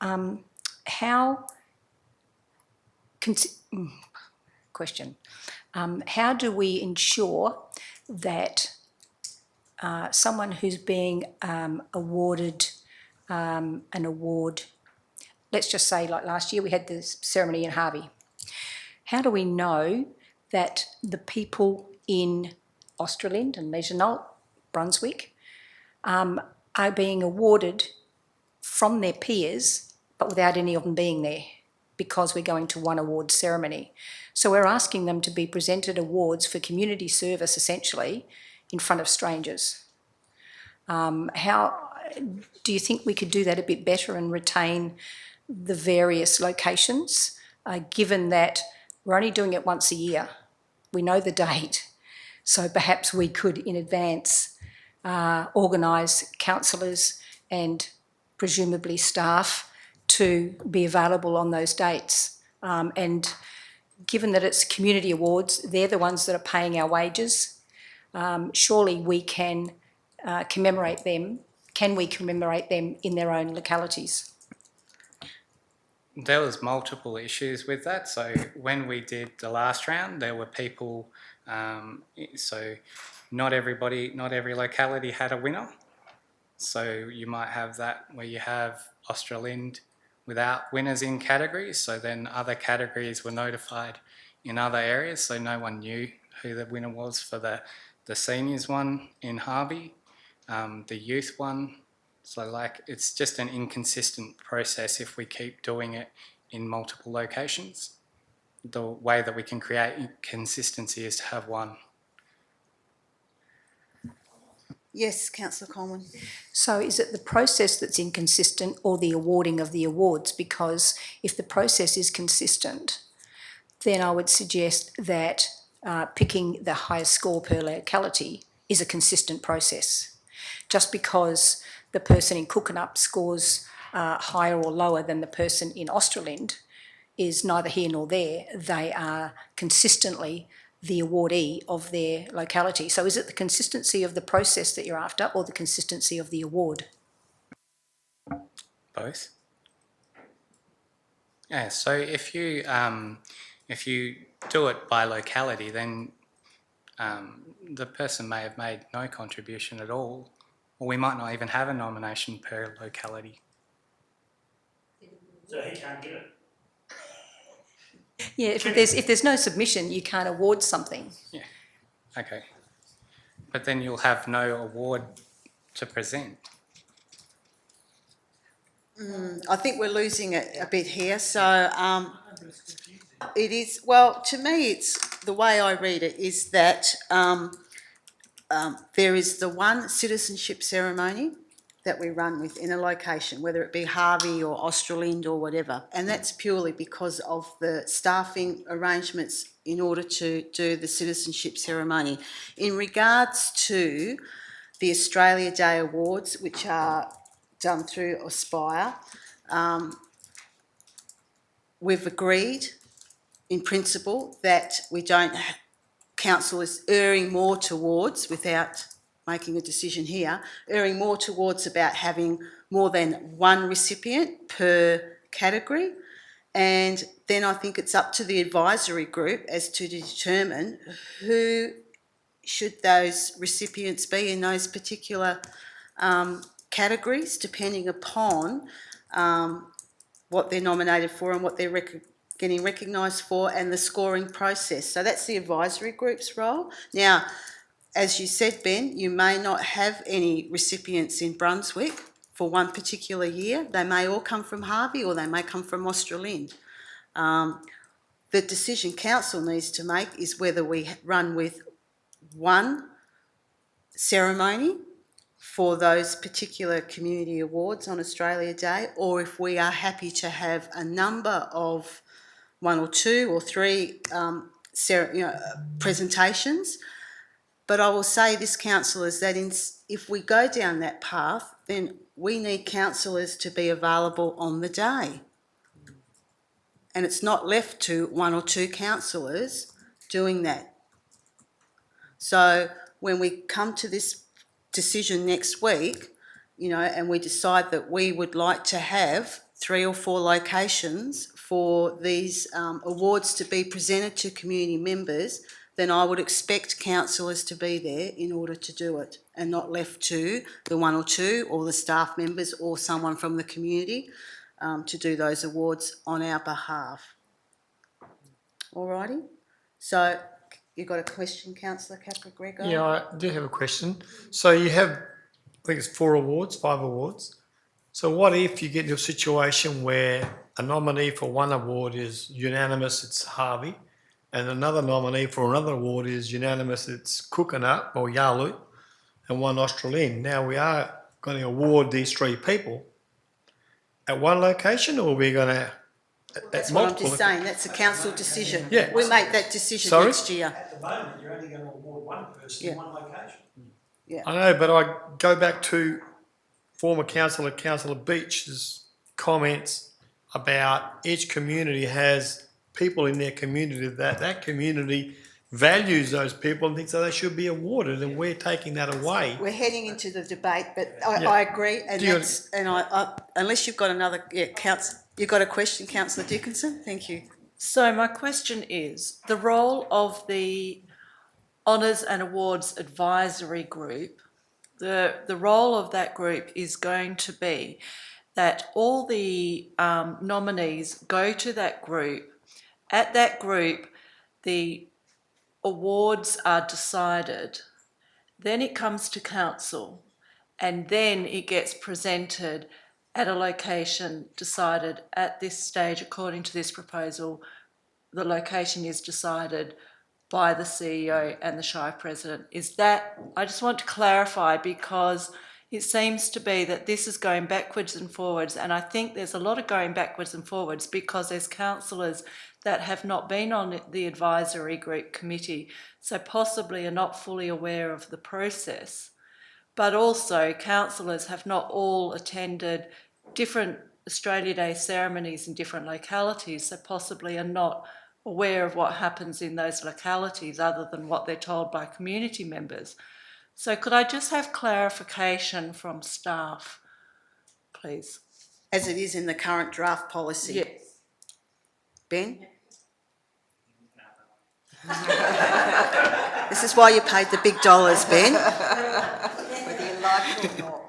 how do we ensure that someone who's being awarded an award, let's just say like last year we had the ceremony in Harvey, how do we know that the people in Australind and Leisure Brunswick, are being awarded from their peers, but without any of them being there, because we're going to one award ceremony? So we're asking them to be presented awards for community service, essentially, in front of strangers. How do you think we could do that a bit better and retain the various locations, given that we're only doing it once a year? We know the date, so perhaps we could in advance organise councillors and presumably staff to be available on those dates, and given that it's community awards, they're the ones that are paying our wages. Surely we can commemorate them. Can we commemorate them in their own localities? There was multiple issues with that. So when we did the last round, there were people, so not every locality had a winner. So you might have that where you have Australind without winners in categories. So then other categories were notified in other areas. So no one knew who the winner was for the seniors one in Harvey, the youth one. So like it's just an inconsistent process if we keep doing it in multiple locations. The way that we can create consistency is to have one. Yes, Councillor Coleman. So is it the process that's inconsistent or the awarding of the awards? Because if the process is consistent, then I would suggest that picking the highest score per locality is a consistent process. Just because the person in Cookanup scores higher or lower than the person in Australind is neither here nor there. They are consistently the awardee of their locality. So is it the consistency of the process that you're after or the consistency of the award? Both. Yeah, so if you do it by locality, then the person may have made no contribution at all, or we might not even have a nomination per locality. So he can't get it. Yeah, if there's no submission, you can't award something. Yeah, okay. But then you'll have no award to present. I think we're losing it a bit here. So it is, well, to me, it's the way I read it is that there is the one citizenship ceremony that we run with in a location, whether it be Harvey or Australind or whatever, and that's purely because of the staffing arrangements in order to do the citizenship ceremony. In regards to the Australia Day Awards, which are done through Aspire, we've agreed in principle that we don't, council is erring more towards, without making a decision here, erring more towards about having more than one recipient per category. And then I think it's up to the advisory group as to determine who should those recipients be in those particular categories, depending upon what they're nominated for and what they're getting recognised for and the scoring process. So that's the advisory group's role. Now, as you said, Ben, you may not have any recipients in Brunswick for one particular year. They may all come from Harvey or they may come from Australind. The decision council needs to make is whether we run with one ceremony for those particular community awards on Australia Day, or if we are happy to have a number of one or two or three presentations. But I will say this, councillors, that if we go down that path, then we need councillors to be available on the day. And it's not left to one or two councillors doing that. So when we come to this decision next week, and we decide that we would like to have 3 or 4 locations for these awards to be presented to community members, then I would expect councillors to be there in order to do it and not left to the 1 or 2 or the staff members or someone from the community to do those awards on our behalf. Alrighty. So you got a question, Councillor Capra-Gregor? Yeah, I do have a question. So you have, I think it's 4 awards, 5 awards. So what if you get into a situation where a nominee for one award is unanimous, it's Harvey, and another nominee for another award is unanimous, it's Cookanup or Yalu, and one Australind. Now we are going to award these 3 people at one location, or we're going to That's what I'm just saying, that's a council decision. Yeah. We make that decision Sorry? next year. At the moment, you're only going to award one person in one location. I know, but I go back to former Councillor Beach's comments about each community has people in their community that community values those people and thinks that they should be awarded, and we're taking that away. We're heading into the debate, but Yeah. I agree, and Do you- that's, and I unless you've got another, you've got a question, councillor Dickinson? Thank you. So my question is, the role of the Honours and Awards Advisory Group, the role of that group is going to be that all the nominees go to that group. At that group, the awards are decided, then it comes to council, and then it gets presented at a location decided at this stage. According to this proposal, the location is decided by the CEO and the Shire President. Is that, I just want to clarify, because it seems to be that this is going backwards and forwards, and I think there's a lot of going backwards and forwards because there's councillors that have not been on the advisory group committee, so possibly are not fully aware of the process. But also councillors have not all attended different Australia Day ceremonies in different localities, so possibly are not aware of what happens in those localities other than what they're told by community members. So could I just have clarification from staff, please? As it is in the current draft policy? Yes. Ben? This is why you paid the big dollars, Ben. Whether you like it or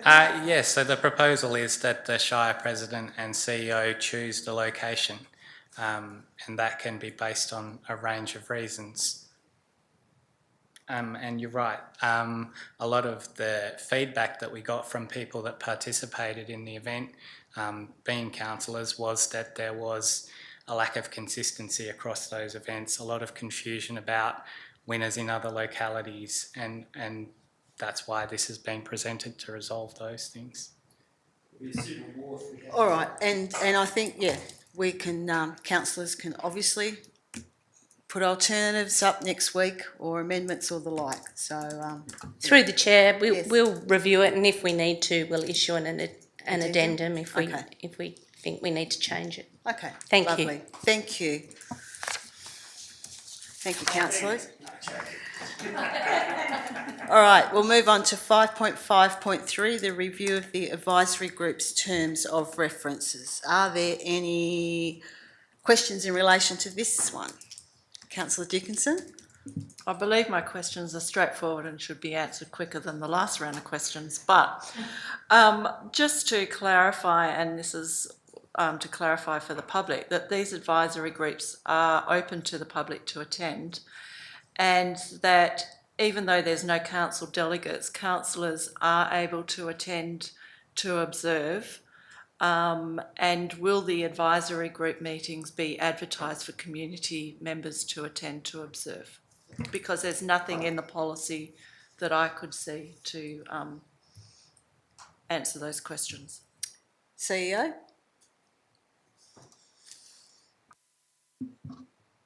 not. Yes, so the proposal is that the Shire President and CEO choose the location, and that can be based on a range of reasons. And you're right, a lot of the feedback that we got from people that participated in the event, being councillors, was that there was a lack of consistency across those events, a lot of confusion about winners in other localities, and that's why this has been presented to resolve those things. All right, and I think, we can, councillors can obviously put alternatives up next week or amendments or the like, so... Through the chair, Yes. we'll review it, and if we need to, we'll issue an addendum if we think we need to change it. Okay, Thank you. lovely. Thank you. Thank you, councillors. All right, we'll move on to 5.5.3, the review of the advisory group's terms of references. Are there any questions in relation to this one? Councillor Dickinson? I believe my questions are straightforward and should be answered quicker than the last round of questions, but just to clarify, and this is to clarify for the public, that these advisory groups are open to the public to attend, and that even though there's no council delegates, councillors are able to attend to observe. And will the advisory group meetings be advertised for community members to attend to observe? Because there's nothing in the policy that I could see to answer those questions. CEO?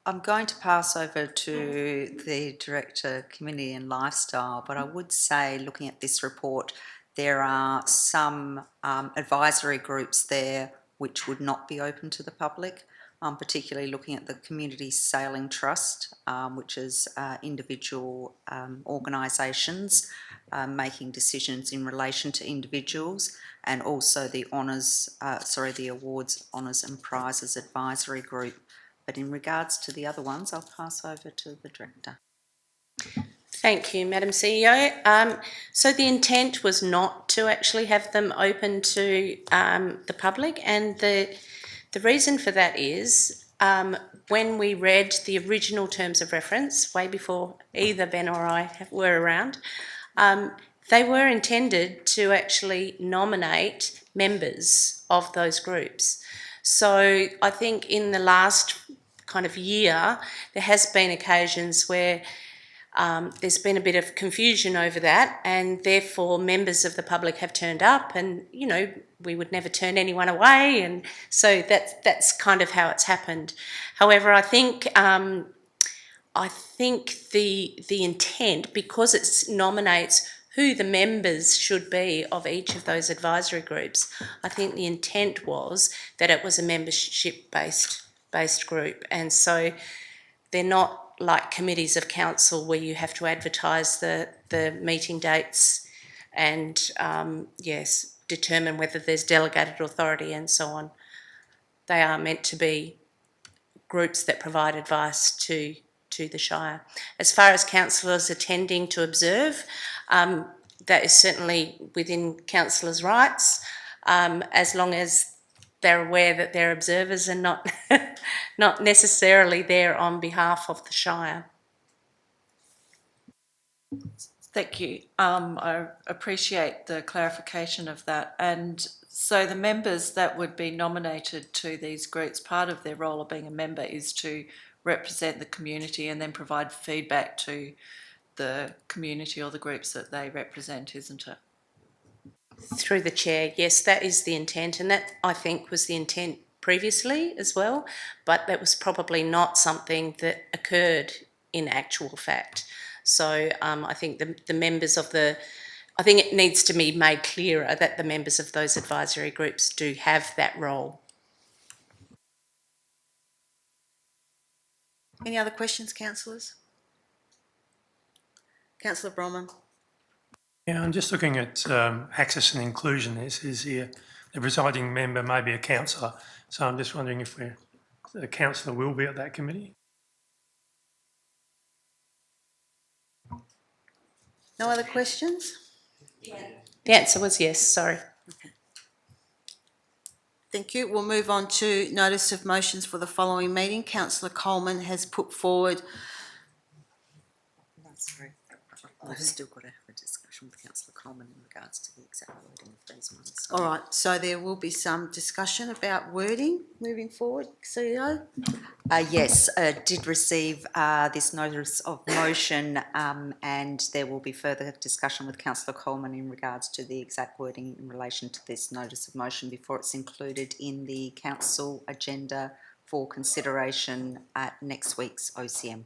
I'm going to pass over to the Director, Community and Lifestyle, but I would say, looking at this report, there are some advisory groups there which would not be open to the public, particularly looking at the Community Sailing Trust, which is individual organisations making decisions in relation to individuals, and also the the Awards, Honours and Prizes Advisory Group. But in regards to the other ones, I'll pass over to the Director. Thank you, Madam CEO. So the intent was not to actually have them open to the public, and the reason for that is when we read the original terms of reference, way before either Ben or I were around, they were intended to actually nominate members of those groups. So I think in the last kind of year, there has been occasions where there's been a bit of confusion over that, and therefore members of the public have turned up, and we would never turn anyone away, and so that's kind of how it's happened. However, I think the intent, because it nominates who the members should be of each of those advisory groups. I think the intent was that it was a membership-based group, and so they're not like committees of council where you have to advertise the meeting dates and, yes, determine whether there's delegated authority and so on. They are meant to be groups that provide advice to the Shire. As far as councillors attending to observe, that is certainly within councillors' rights, as long as they're aware that they're observers and not not necessarily there on behalf of the Shire. Thank you. I appreciate the clarification of that. And so the members that would be nominated to these groups, part of their role of being a member is to represent the community and then provide feedback to the community or the groups that they represent, isn't it? Through the chair, yes, that is the intent, and that I think was the intent previously as well, but that was probably not something that occurred in actual fact. So I think the members of I think it needs to be made clearer that the members of those advisory groups do have that role. Any other questions, councillors? Councillor Bromham. Yeah, I'm just looking at access and inclusion. It says here the presiding member may be a councillor. So I'm just wondering if the councillor will be at that committee. No other questions? The answer was yes, sorry. Okay. Thank you. We'll move on to notice of motions for the following meeting. Councillor Coleman has put forward. No, sorry. I've still got to have a discussion with Councillor Coleman in regards to the exact wording of these ones. All right, so there will be some discussion about wording moving forward, CEO? Yes, did receive this notice of motion and there will be further discussion with Councillor Coleman in regards to the exact wording in relation to this notice of motion before it's included in the council agenda for consideration at next week's OCM.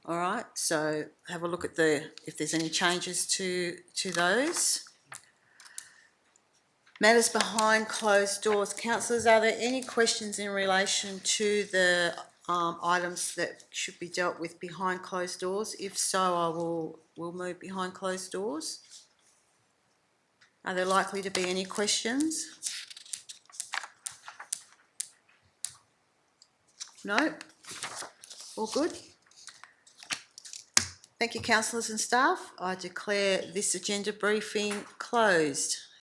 All right, so have a look at if there's any changes to those. Matters behind closed doors. Councillors, are there any questions in relation to the items that should be dealt with behind closed doors? If so, we'll move behind closed doors. Are there likely to be any questions? No? All good? Thank you, councillors and staff. I declare this agenda briefing closed.